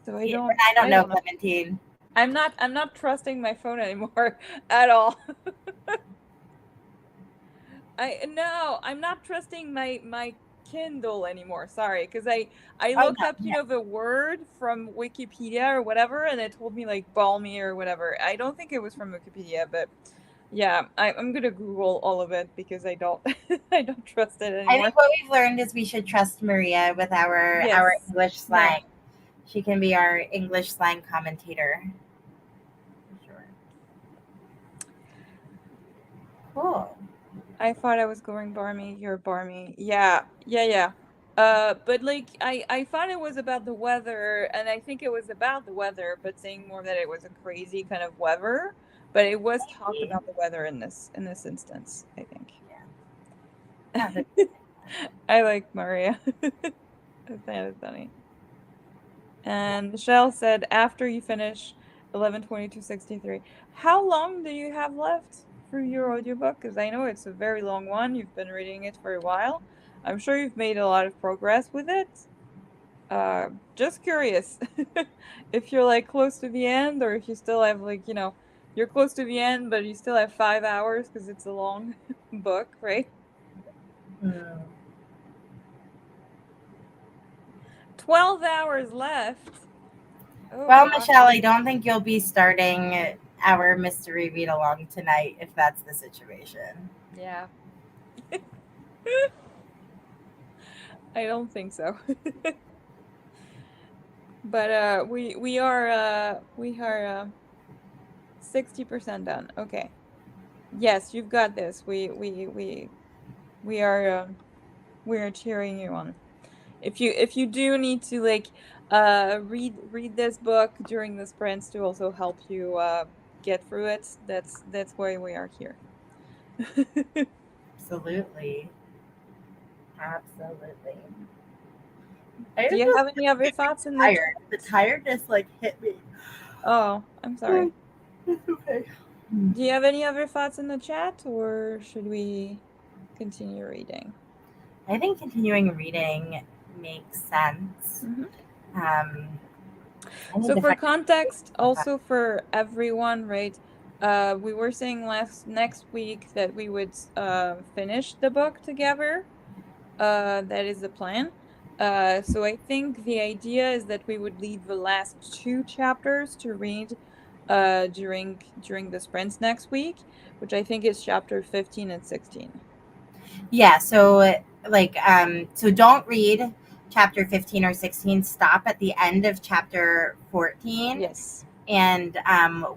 So I don't know, Clementine. I'm not trusting my phone anymore at all. I'm not trusting my Kindle anymore. Sorry, because I looked up, the word from Wikipedia or whatever, and it told me like balmy or whatever. I don't think it was from Wikipedia, but yeah, I'm gonna Google all of it because I don't I don't trust it anymore. I think what we've learned is we should trust Maria with our English slang. Yeah. She can be our English slang commentator. Sure. Cool. I thought I was going barmy. You're barmy. Yeah. But like I thought it was about the weather, and I think it was about the weather, but saying more that it was a crazy kind of weather. But it was talked about the weather in this instance, I think. Yeah. I like Maria. That's kind of funny. And Michelle said, after you finish 11/22/63, how long do you have left for your audiobook? Because I know it's a very long one. You've been reading it for a while. I'm sure you've made a lot of progress with it. Just curious if you're like close to the end, or if you still have like, you're close to the end, but you still have 5 hours because it's a long book, right? 12 hours left. Oh, well, gosh. Michelle, I don't think you'll be starting our mystery read along tonight if that's the situation. Yeah. I don't think so. But we are 60% done. Okay. Yes, you've got this. We are cheering you on. If you do need to like read this book during the sprints to also help you get through it, that's why we are here. Absolutely. Do you have any other thoughts in the The tiredness like hit me. Oh, I'm sorry. It's okay. Do you have any other thoughts in the chat, or should we continue reading? I think continuing reading makes sense. So for context, also for everyone, right? We were saying next week that we would finish the book together. That is the plan. So I think the idea is that we would leave the last 2 chapters to read during the sprints next week, which I think is chapter 15 and 16. Yeah, so like so don't read chapter 15 or 16, stop at the end of chapter 14. Yes. And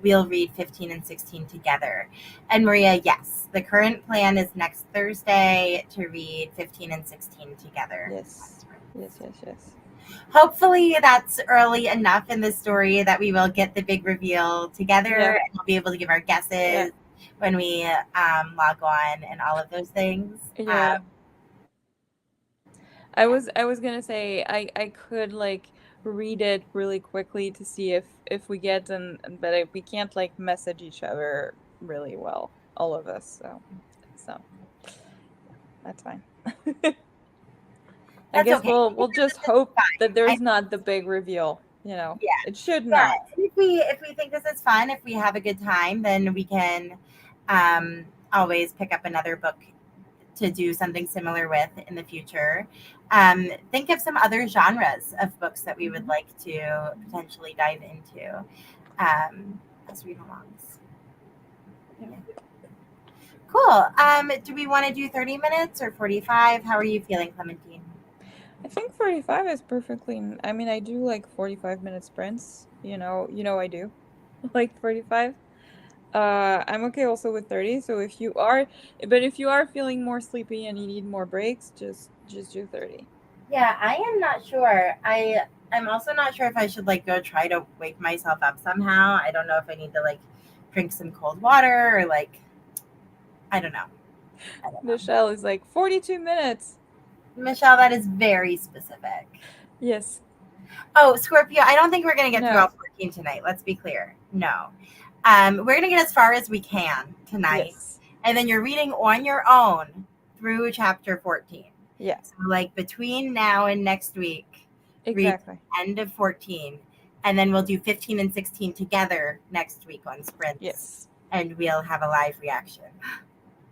we'll read 15 and 16 together. And Maria, yes, the current plan is next Thursday to read 15 and 16 together. Yes. Yes. Hopefully that's early enough in the story that we will get the big reveal together, Yeah. and we'll be able to give our guesses when we log on and all of those things. Yeah. I was gonna say I could like read it really quickly to see if we get but we can't like message each other really well, all of us. So that's fine. I That's guess okay. we'll just This is hope that fine. there's not the big reveal. You know, Yeah. it should Yeah, not. if we think this is fun, if we have a good time, then we can always pick up another book to do something similar with in the future. Think of some other genres of books that we would like to potentially dive into as read alongs. Yeah. Cool. Do we want to do 30 minutes or 45? How are you feeling, Clementine? I think 45 is perfectly. I mean, I do like 45-minute sprints. I do like 45. I'm okay also with 30. So if you are feeling more sleepy and you need more breaks, just do 30. Yeah, I am not sure. I'm also not sure if I should like go try to wake myself up somehow. I don't know if I need to like drink some cold water or like I don't know. I don't know. Michelle is like 42 minutes. Michelle, that is very specific. Yes. Oh, Scorpio, I don't think we're gonna get through No. all 14 tonight. Let's be clear. No. We're gonna get as far as we can tonight. Yes. And then you're reading on your own through chapter 14. Yeah. So like between now and next week, read Exactly. the end of 14. And then we'll do 15 and 16 together next week on sprints. Yes. And we'll have a live reaction.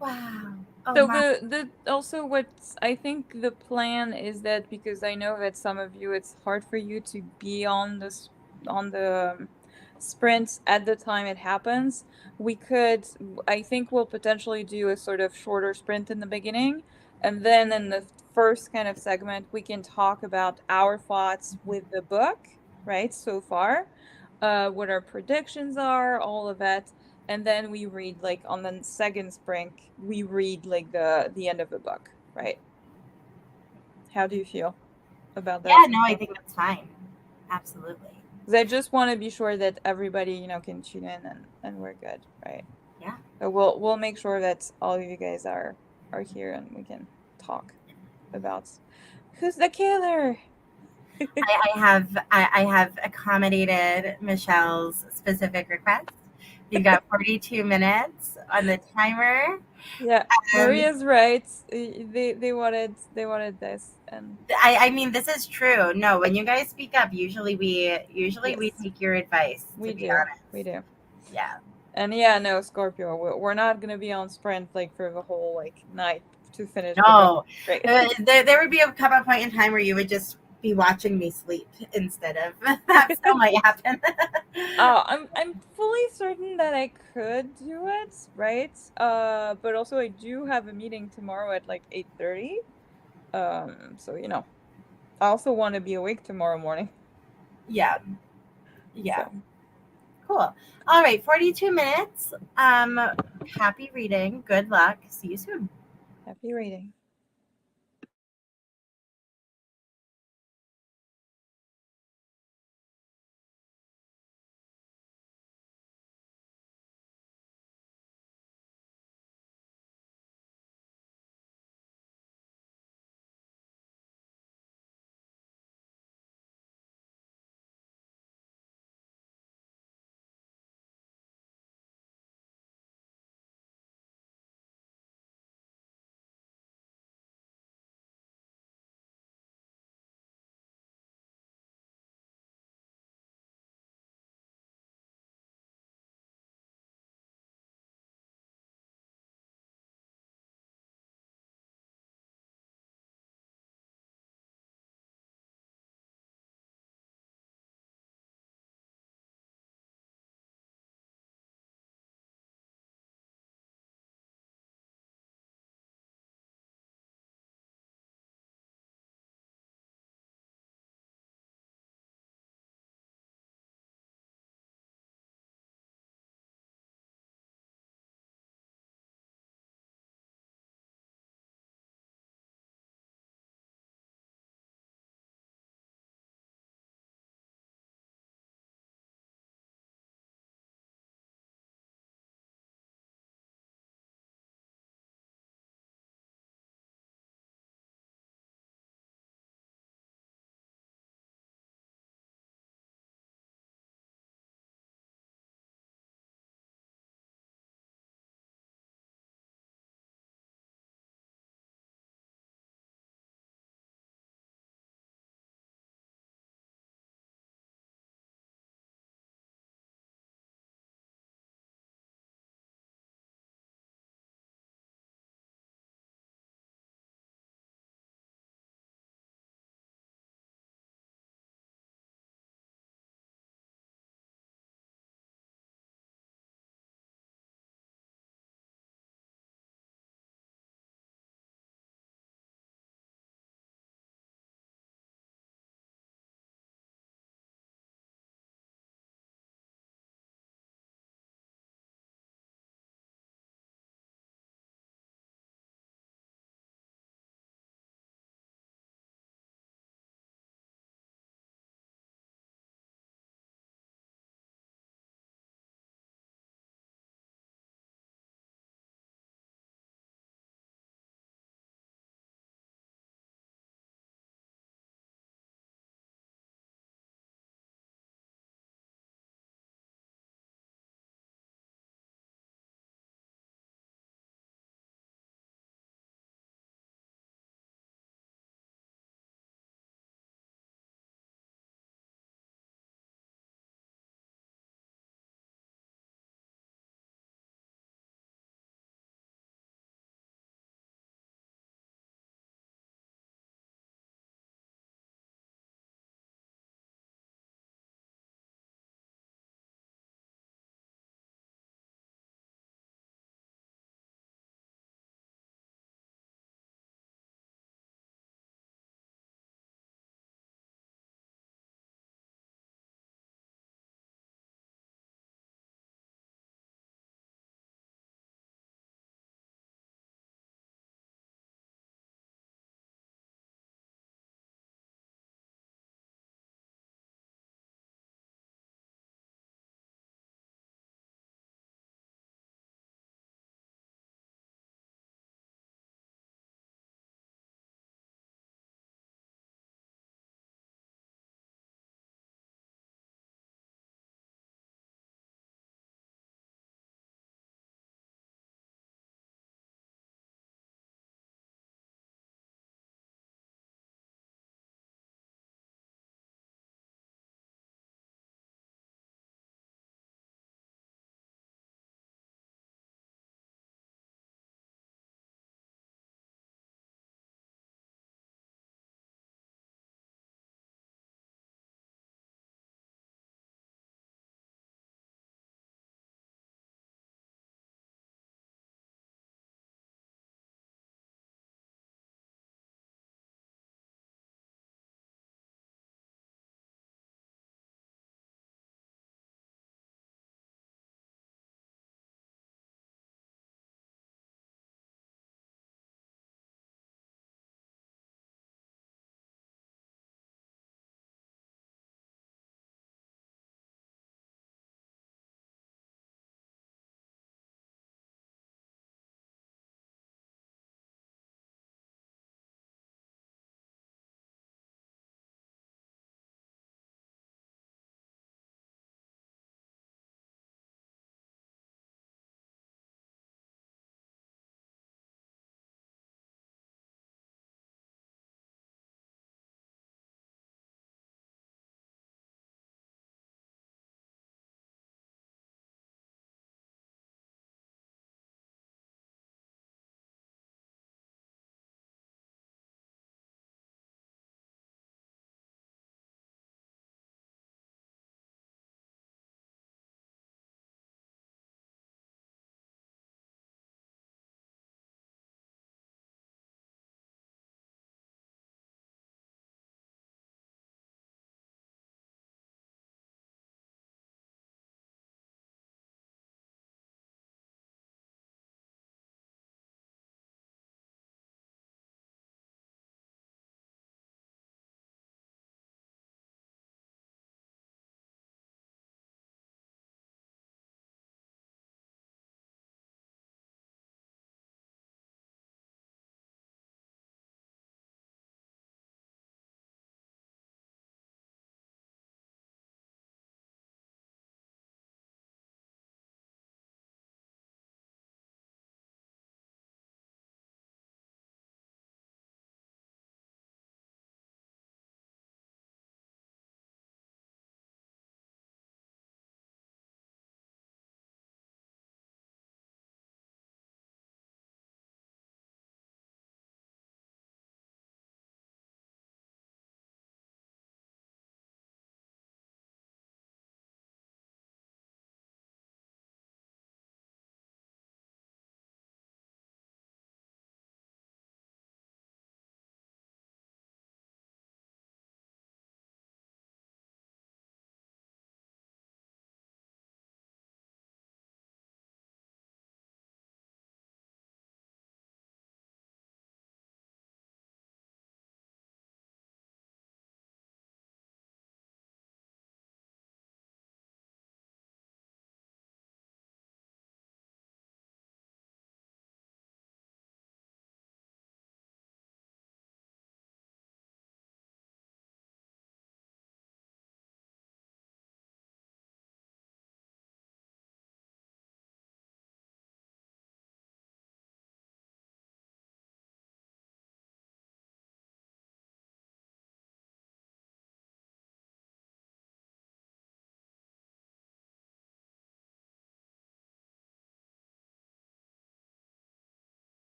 Wow. Oh So my. the also what I think the plan is that because I know that some of you it's hard for you to be on the sprint at the time it happens. I think we'll potentially do a sort of shorter sprint in the beginning, and then in the first kind of segment we can talk about our thoughts with the book, right? So far, what our predictions are, all of that, and then we read like on the second sprint we read like the end of the book, right? How do you feel about that Yeah, so no, I far? think that's fine. Absolutely. 'Cause I just want to be sure that everybody can tune in and we're good, right? Yeah. So we'll make sure that all of you guys are here and we can talk about who's the killer. I have accommodated Michelle's specific request. You've got 42 minutes on the timer. Yeah, Um, Maria's right. They wanted this, and I mean, this is true. No, when you guys speak up, usually we yes, take your advice. To we be do. honest, We do. yeah. And yeah, no, Scorpio, we're not gonna be on sprint like for the whole like night to finish the book. No, Right. there would be a couple point in time where you would just be watching me sleep instead of that. Still might happen. I'm fully certain that I could do it, right? But also I do have a meeting tomorrow at like 8:30. So I also want to be awake tomorrow morning. Yeah, yeah. So Cool. All right, 42 minutes. Happy reading. Good luck. See you soon. happy reading.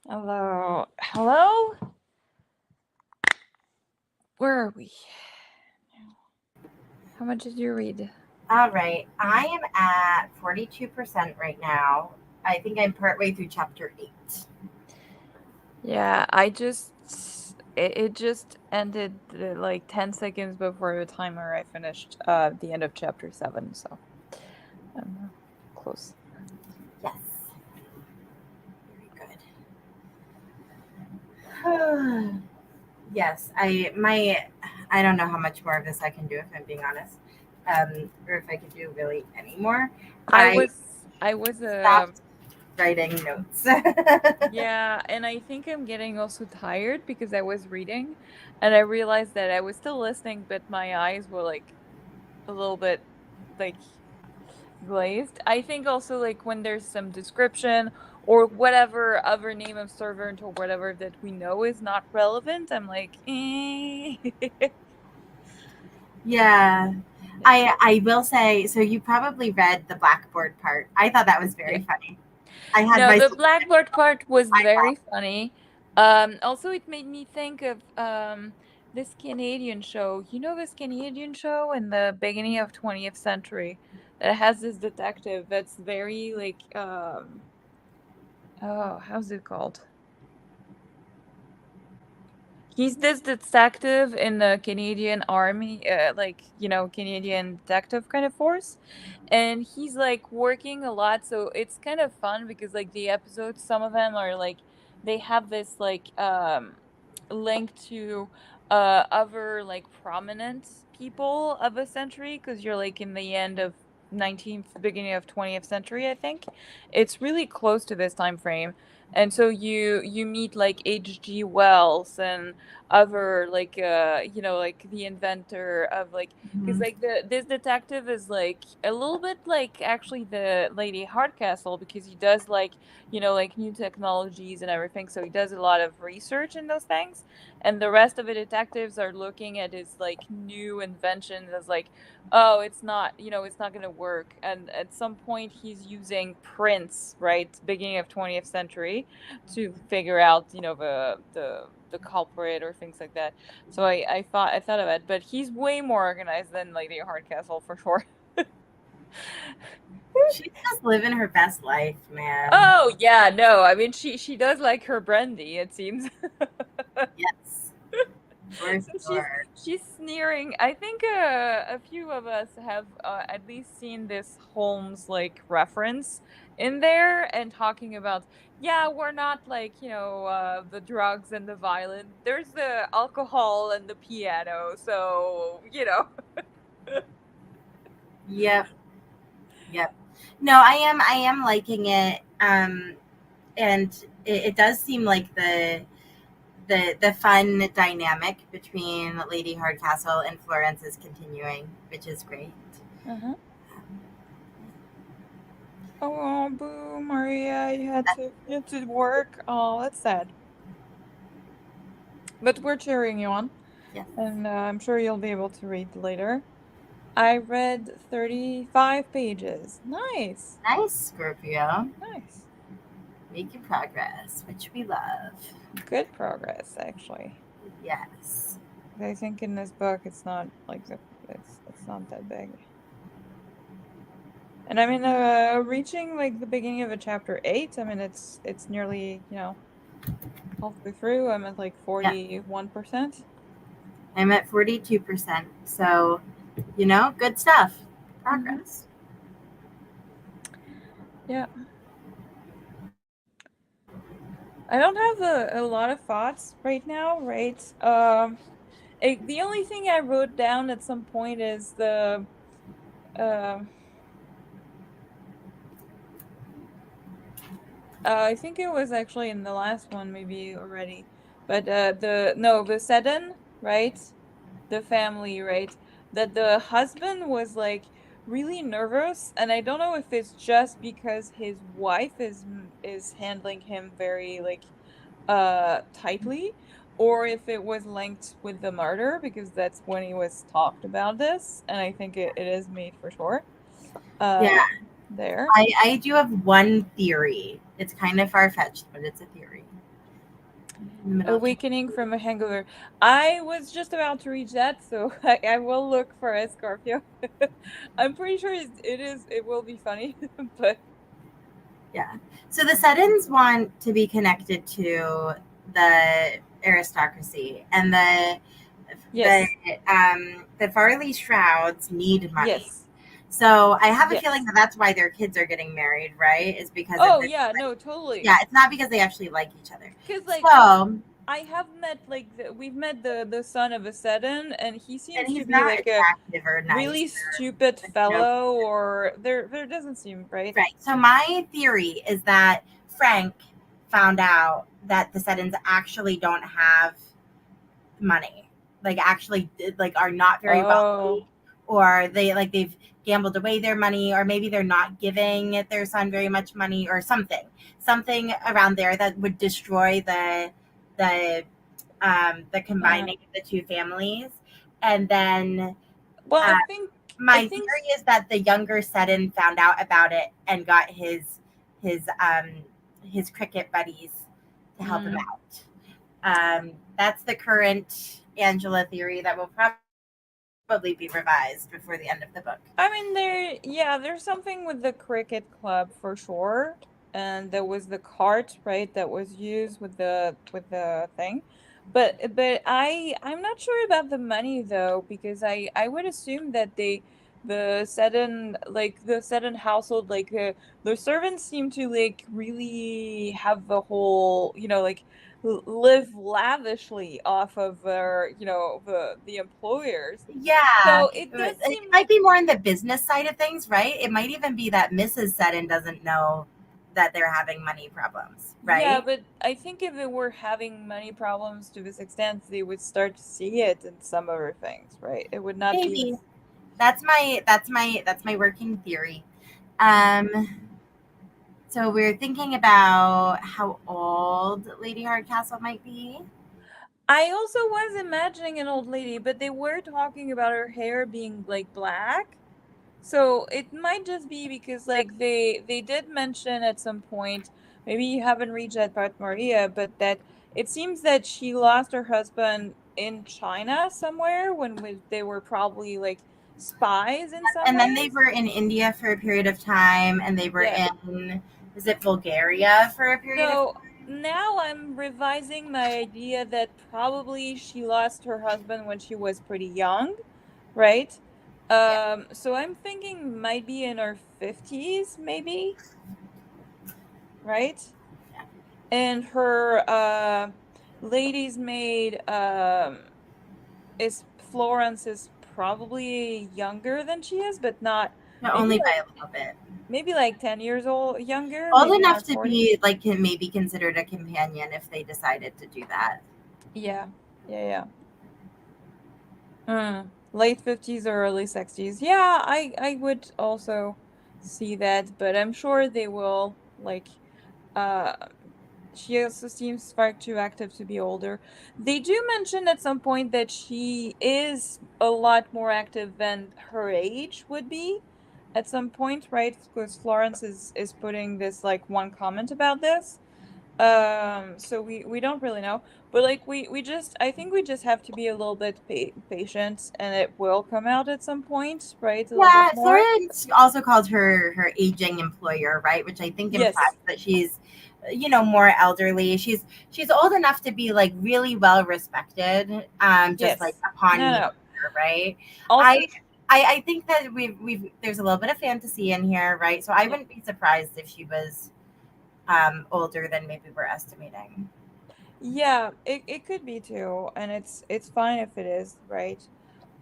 Hello. Hello? Where are we? How much did you read? All right. I am at 42% right now. I think I'm partway through chapter 8. Yeah, I just it just ended like 10 seconds before the timer I finished the end of chapter 7, so I'm close. Yes. Very good. Yes, I don't know how much more of this I can do if I'm being honest, or if I could do really any more. I I was I was stopped writing notes. Yeah, and I think I'm getting also tired because I was reading and I realized that I was still listening, but my eyes were like a little bit like glazed. I think also like when there's some description or whatever other name of servant or whatever that we know is not relevant, I'm like, eh. Yeah. Yeah. I will say, so you probably read the blackboard part. I thought that was Yeah. very funny. I had No, the myself blackboard part was I very laughed. funny. Also it made me think of this Canadian show. You know this Canadian show in the beginning of 20th century that has this detective that's very like oh, how's it called? He's this detective in the Canadian army, like, you know, Canadian detective kind of force. And he's like working a lot. So it's kind of fun because like the episodes, some of them are like, they have this like, link to other like prominent people of a century because you're like in the end of 19th, beginning of 20th century, I think. It's really close to this time frame. And so you meet like H.G. Wells and other like you know, like the inventor of like, because Mhm. like this detective is like a little bit like actually the Lady Hardcastle because he does like, you know, like new technologies and everything, so he does a lot of research in those things, and the rest of the detectives are looking at his like new inventions as like, oh, it's not, you know, it's not going to work. And at some point he's using prints, right, beginning of 20th century, to figure out, you know, the culprit or things like that. So I thought of it, but he's way more organized than Lady Hardcastle for sure. She's just living her best life, man. Oh yeah, no, I mean she does like her brandy, it seems. Yes, for So sure. she's sneering. I think a few of us have at least seen this Holmes like reference in there and talking about, yeah, we're not like, you know, the drugs and the violence. There's the alcohol and the piano. So, you know. Yep, yep. No, I am liking it. And it does seem like the fun dynamic between Lady Hardcastle and Florence is continuing, which is great. Uh-huh. Oh, boo, Maria, you had to work. Oh, that's sad. But we're cheering you on, Yes. and I'm sure you'll be able to read later. I read 35 pages. Nice. Nice, Scorpio. Nice. Making progress, which we love. Good progress, actually. Yes. I think in this book it's not like it's not that big. And I mean reaching like the beginning of a chapter 8, I mean it's nearly, you know, halfway through. I'm at like Yeah. 41%. I'm at 42%. So, good stuff. Mm-hmm. Progress. Yeah. I don't have a lot of thoughts right now, right? The only thing I wrote down at some point is the uh, I think it was actually in the last one maybe already. But the Seddon, right? The family, right? That the husband was like really nervous, and I don't know if it's just because his wife is handling him very like tightly, or if it was linked with the murder because that's when he was talked about this, and I think it is made for sure. Yeah. There. I do have one theory. It's kind of far fetched, but it's a theory. in the middle of Awakening from a Hangover. I was just about to reach that, so I will look for a Scorpio. I'm pretty sure it will be funny, but yeah. So the Seddons want to be connected to the aristocracy, and the yes, the Farley Shrouds need money. yes, So I have a feeling yes. that that's why their kids are getting married, right? Is because of Oh this. yeah, no, totally. Yeah, it's not because they actually like each other. Because like So, I have met we've met the son of a Seddon, and he and seems to he's be not like a attractive or nice really or stupid a joke. fellow, or there doesn't seem right. Right. So my theory is that Frank found out that the Seddons actually don't have money, like actually like are not very Oh, wealthy, or they've gambled away their money, or maybe they're not giving their son very much money, or something around there that would destroy the the uh, combining of the two families. And then well, uh, I my think theory is that the younger Seddon found out about it and got his his cricket buddies to help him mm, out. That's the current Angela theory that will probably be revised before the end of the book. I mean, there's something with the cricket club for sure, and there was the cart, right, that was used with the thing, but I'm not sure about the money though, because I would assume that the Seddon household, like the servants seem to like really have the whole, like live lavishly off of their, the employers. Yeah, So it does it seem might like be more in the business side of things, right? It might even be that Mrs. Seddon doesn't know that they're having money problems, Yeah, right? but I think if they were having money problems to this extent, they would start to see it in some other things, right? It would not be Maybe this. that's my working theory. Um, so we're thinking about how old Lady Hardcastle might be. I also was imagining an old lady, but they were talking about her hair being like black. So it might just be because like they did mention at some point, maybe you haven't reached that part, Maria, but that it seems that she lost her husband in China somewhere when they were probably like spies in some And then they ways. were in India for a period of time, and they were Yeah. in, was it Bulgaria for a period of So time? now I'm revising my idea that probably she lost her husband when she was pretty young, right? Yeah. So I'm thinking might be in her 50s, maybe, right? And her lady's maid is Florence is probably younger than she is, but not No, maybe only by like a little bit. 10 years old younger, Old maybe enough not to 40. be like can maybe considered a companion if they decided to do that. Yeah. Yeah, yeah. Late 50s or early 60s. Yeah, I would also see that, but I'm sure they will like uh she also seems far too active to be older. They do mention at some point that she is a lot more active than her age would be at some point, right? Because Florence is putting this like one comment about this. So we don't really know, but like we just I think we just have to be a little bit patient, and it will come out at some point, right? A little bit Yeah, more. Florence also called her aging employer, right? Which I think implies Yes. that she's, more elderly. She's old enough to be like really well respected, just like Yes. upon No, meeting no. her, right? Also, I I think that we've there's a little bit of fantasy in here, right? So I yeah. wouldn't be surprised if she was older than maybe we're estimating. Yeah, it could be too, and it's fine if it is, right?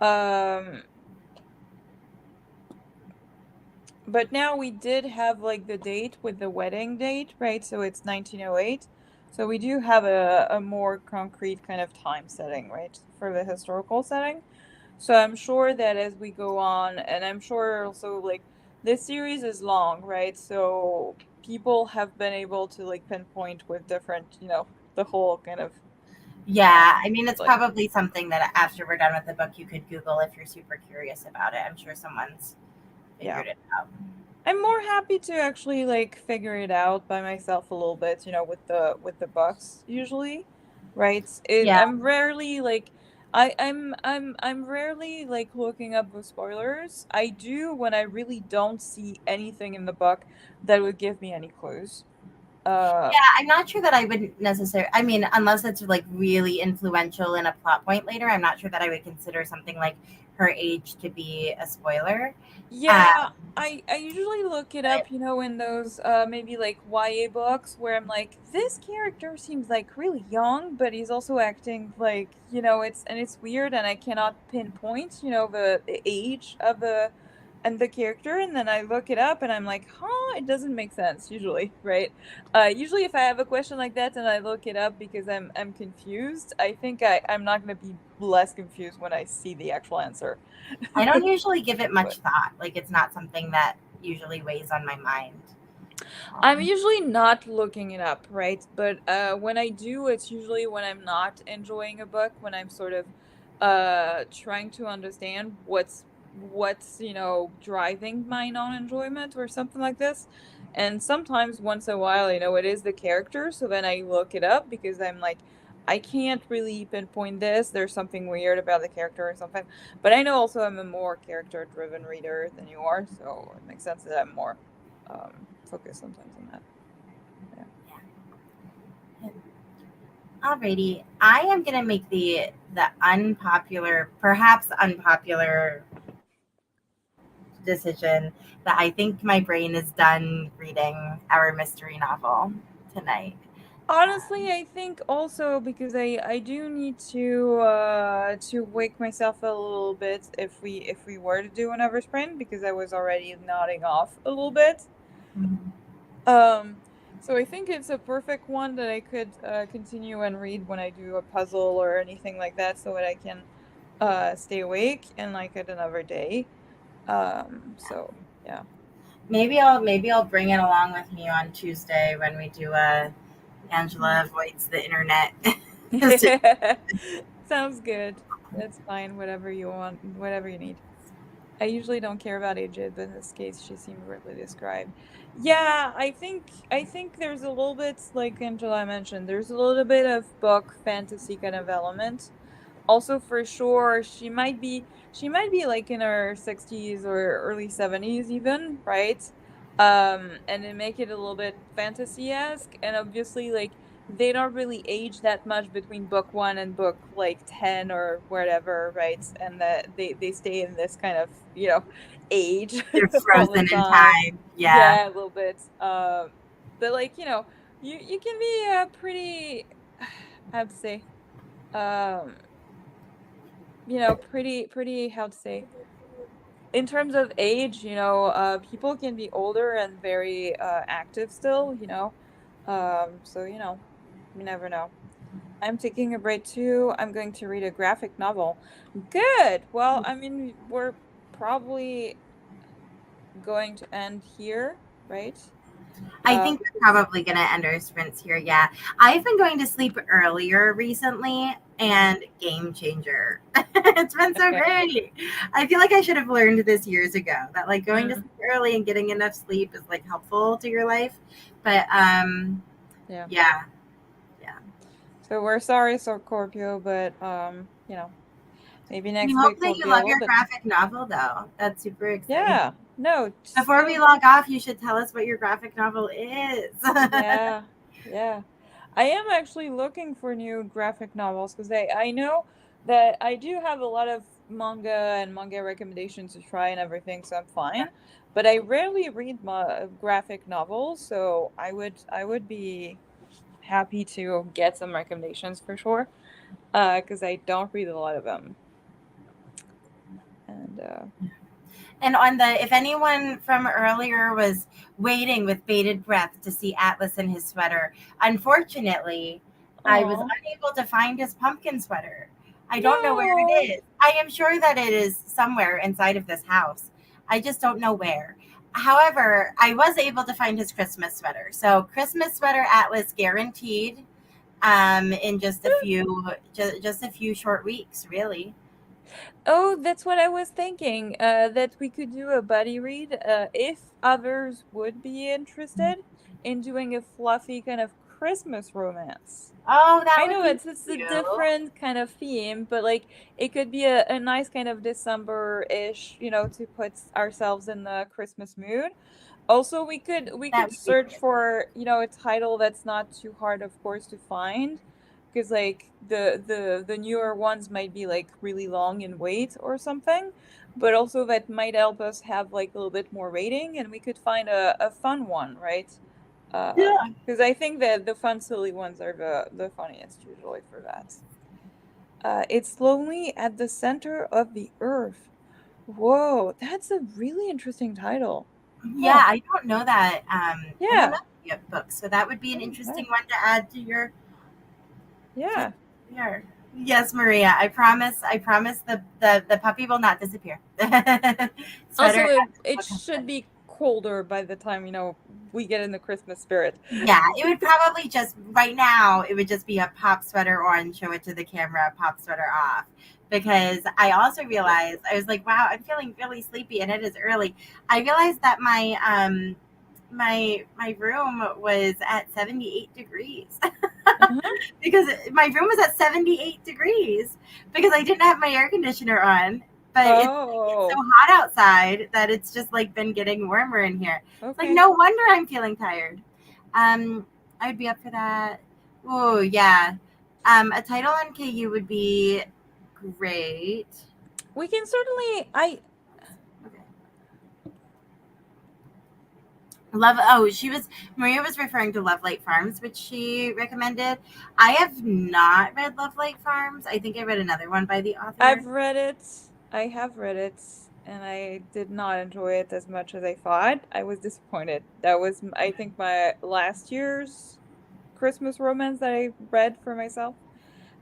Um, but now we did have like the date with the wedding date, right? So it's 1908. So we do have a more concrete kind of time setting, right, for the historical setting. So I'm sure that as we go on, and I'm sure also like this series is long, right? So people have been able to like pinpoint with different, the whole kind of Yeah, I mean, it's like probably something that after we're done with the book, you could Google if you're super curious about it. I'm sure someone's yeah. figured it out. I'm more happy to actually like figure it out by myself a little bit, with the books usually. right? Yeah. I'm rarely like I'm rarely like looking up the spoilers. I do when I really don't see anything in the book that would give me any clues. Uh, Yeah, I'm not sure that I would necessarily. I mean, unless it's like really influential in a plot point later, I'm not sure that I would consider something like her age to be a spoiler. Um, yeah, I usually look it but up, in those maybe like YA books where I'm like, this character seems like really young, but he's also acting like, it's weird and I cannot pinpoint, the age of the character, and then I look it up and I'm like, huh, it doesn't make sense usually, right? Usually if I have a question like that and I look it up because I'm confused, I think I'm not gonna be less confused when I see the actual answer. I don't usually give it But much thought. Like, it's not something that usually weighs on my mind. I'm usually not looking it up, right? But when I do, it's usually when I'm not enjoying a book, when I'm sort of trying to understand what's driving my non-enjoyment or something like this. And sometimes once in a while, it is the character, so then I look it up because I'm like, I can't really pinpoint this. There's something weird about the character or something. But I know also I'm a more character-driven reader than you are, so it makes sense that I'm more focus sometimes on that. Yeah. Alrighty, I am gonna make the unpopular, perhaps unpopular decision that I think my brain is done reading our mystery novel tonight. Honestly, I think also because I do need to wake myself a little bit if we were to do another sprint because I was already nodding off a little bit. Mhm. Um, so I think it's a perfect one that I could continue and read when I do a puzzle or anything like that, so that I can stay awake and like at another day. So yeah. Maybe I'll bring it along with me on Tuesday when we do a Angela avoids the internet. Sounds good. That's fine. Whatever you want, whatever you need. I usually don't care about aged, but in this case, she seemed really described. Yeah, I think there's a little bit, like Angela mentioned, there's a little bit of book fantasy kind of element. Also, for sure, she might be like in her 60s or early 70s even, right? And they make it a little bit fantasy-esque, and obviously like they don't really age that much between book 1 and book like 10 or whatever, right? And that they stay in this kind of, age They're all the frozen in time. time. Yeah. Yeah, a little bit. But like, you can be pretty how to say um pretty how to say in terms of age, people can be older and very active still, so you never know. I'm taking a break too. I'm going to read a graphic novel. Good. Well, I mean, we're probably going to end here, right? I think we're Because probably going to end our sprints here. Yeah. I've been going to sleep earlier recently and game changer. It's been so okay. great. I feel like I should have learned this years ago that like going to Mm, sleep early and getting enough sleep is like helpful to your life. But yeah. yeah. Yeah. So we're sorry, Scorpio, but maybe We next hope week that will you be a love little your bit. graphic novel though. That's super exciting. Yeah. No, Before we still. log off, you should tell us what your graphic novel is. Yeah, yeah. I am actually looking for new graphic novels because I know that I do have a lot of manga and manga recommendations to try and everything, so I'm fine. But I rarely read my graphic novels, so I would be happy to get some recommendations for sure. Because I don't read a lot of them. And And on the, if anyone from earlier was waiting with bated breath to see Atlas in his sweater, unfortunately, I was oh unable to find his pumpkin sweater. I don't know where it no. is. I am sure that it is somewhere inside of this house. I just don't know where. However, I was able to find his Christmas sweater. So Christmas sweater Atlas guaranteed in just a few short weeks, really. Oh, that's what I was thinking. That we could do a buddy read, if others would be interested in doing a fluffy kind of Christmas romance. Oh, that I would know be it's a cute. different kind of theme, but like it could be a nice kind of December-ish, to put ourselves in the Christmas mood. Also, we could That would be search cute. for, a title that's not too hard, of course, to find, because like the newer ones might be like really long in wait or something, but also that might help us have like a little bit more rating, and we could find a fun one, right? Yeah. Because I think that the fun, silly ones are the funniest usually for that. It's lonely at the center of the earth. Whoa, that's a really interesting title. Yeah, Huh. I don't know that. I don't know Yeah. the book, so that would be an Oh, interesting right. one to add to Yeah. your. Yes, Maria. I promise the puppy will not disappear. Also, Sweater it will come should with. be colder by the time, we get in the Christmas spirit. Yeah, it would probably just right now it would just be a pop sweater on, show it to the camera, pop sweater off. Because I also realized I was like, wow, I'm feeling really sleepy and it is early. I realized that my room was at 78 degrees. Uh-huh. Because my room was at 78 degrees because I didn't have my air conditioner on. But it's so Oh, hot outside that it's just like been getting warmer in here. It's like okay. no wonder I'm feeling tired. Um, I would be up for that. Oh yeah. A title on KU would be great. We can certainly I Okay. Love. Oh, she was Maria was referring to Love Light Farms, which she recommended. I have not read Love Light Farms. I think I read another one by the author. I've read it. I have read it, and I did not enjoy it as much as I thought. I was disappointed. That was, I think, my last year's Christmas romance that I read for myself.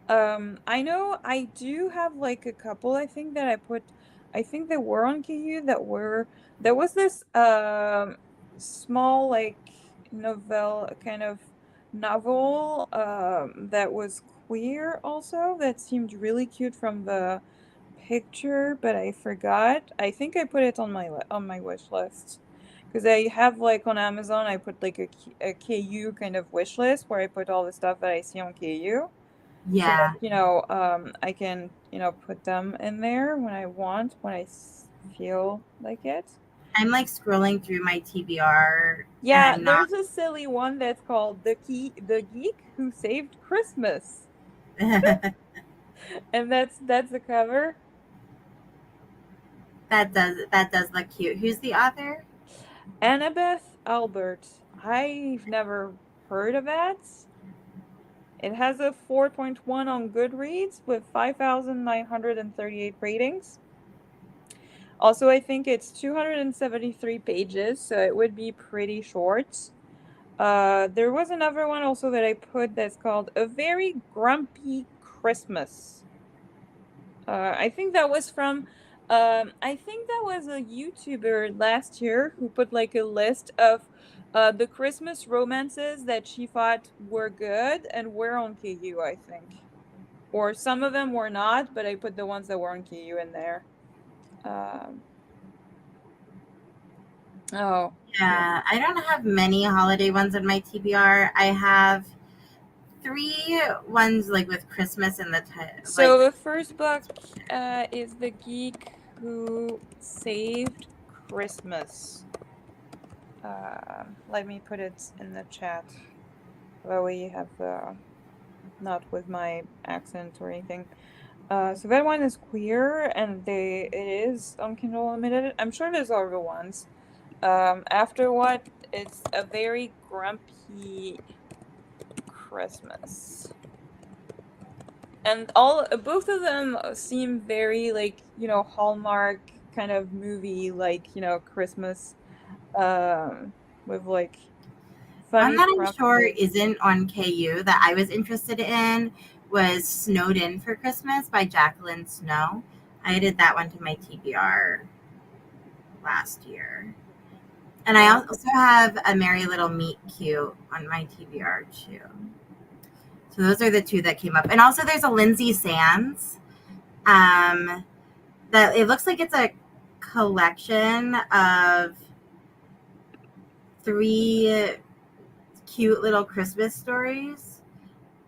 I know I do have like a couple, I think, that I think they were on KU there was this small like kind of novel that was queer also, that seemed really cute from the picture, but I forgot. I think I put it on on my wish list. Because I have like on Amazon, I put like a KU kind of wish list where I put all the stuff that I see on KU, so that Yeah, I can put them in there when I want, when feel like it. I'm like scrolling through my TBR and Yeah, I'm not. there's a silly one that's called the geek who saved Christmas, and that's the cover. That does look cute. Who's the author? Annabeth Albert. I've never heard of that. It has a 4.1 on Goodreads with 5,938 ratings. Also, I think it's 273 pages, so it would be pretty short. There was another one also that I put that's called A Very Grumpy Christmas. I think that was from, I think that was a YouTuber last year who put like a list of the Christmas romances that she thought were good and were on KU, I think. Or some of them were not, but I put the ones that were on KU in there. Um, oh, yeah. Yeah, I don't have many holiday ones in my TBR. I have three ones like with Christmas in the So like. the first book is The Geek Who Saved Christmas. Let me put it in the chat. That way you have not with my accent or anything. So that one is queer, and it is on Kindle Unlimited. I'm sure there's other ones. After what, it's A Very Grumpy Christmas. And both of them seem very like, Hallmark kind of movie, like, Christmas, um, with like One funny that I'm crap sure face. isn't on KU that I was interested in was Snowed In for Christmas by Jacqueline Snow. I added that one to my TBR last year. And I Uh, also have A Merry Little Meet Cute on my TBR too. So those are the two that came up. And also there's a Lindsay Sands. Um, that it looks like it's a collection of three cute little Christmas stories.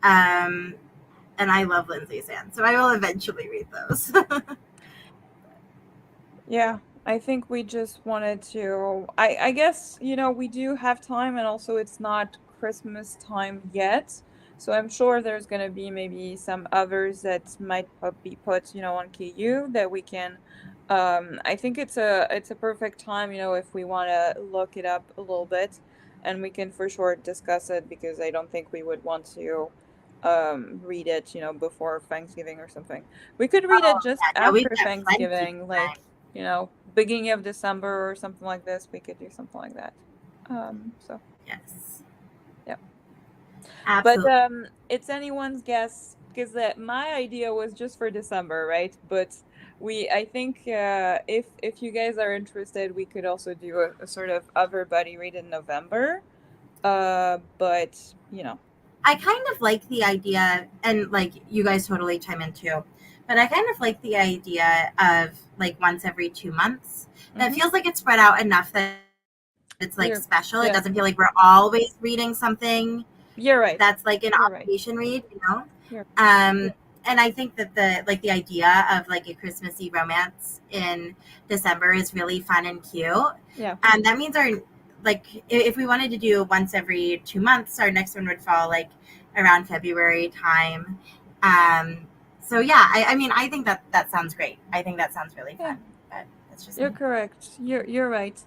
And I love Lindsay Sand, so I will eventually read those. Yeah, I think we just wanted to. I guess, we do have time, and also it's not Christmas time yet. So I'm sure there's gonna be maybe some others that might be put, on KU that we can. I think it's a perfect time, if we want to look it up a little bit, and we can for sure discuss it because I don't think we would want to read it, before Thanksgiving or something. We could read it Oh, just yeah, no, we've after got plenty Thanksgiving, of time. like, beginning of December or something like this. We could do something like that. So Yes, yeah. But absolutely. it's anyone's guess because my idea was just for December, right? But I think if you guys are interested, we could also do a sort of everybody read in November. But I kind of like the idea, and like you guys totally chime in too, but I kind of like the idea of like once every 2 months. That hmm feels like it's spread out enough that it's like you're special. It yeah, doesn't feel like we're always reading something you're right. that's like an You're right. obligation read, you know? You're And I think that the idea of like a Christmassy romance in December is really fun and cute. yeah. And that means our like if we wanted to do once every 2 months, our next one would fall like around February time. So yeah, I mean I think that sounds great. I think that sounds really Yeah. fun. But that's just You're me. correct. You're right.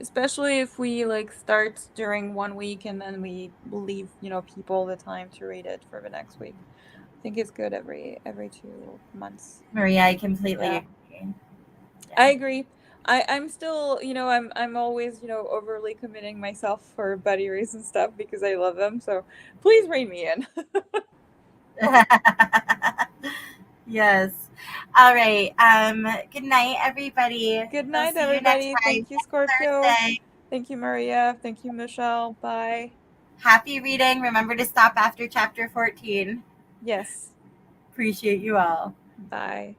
Especially if we like start during one week and then we leave, people the time to read it for the next week. I think it's good every 2 months. Maria, I completely Yeah, agree. Yeah. I agree. I'm still, I'm always, overly committing myself for buddy reads and stuff because I love them. So please rein me in. Yes. All right. Good night, everybody. Good We'll night, see you next everybody. time, Thank you, next Scorpio. Thursday. Thank you, Maria. Thank you, Michelle. Bye. Happy reading. Remember to stop after chapter 14. Yes. Appreciate you all. Bye.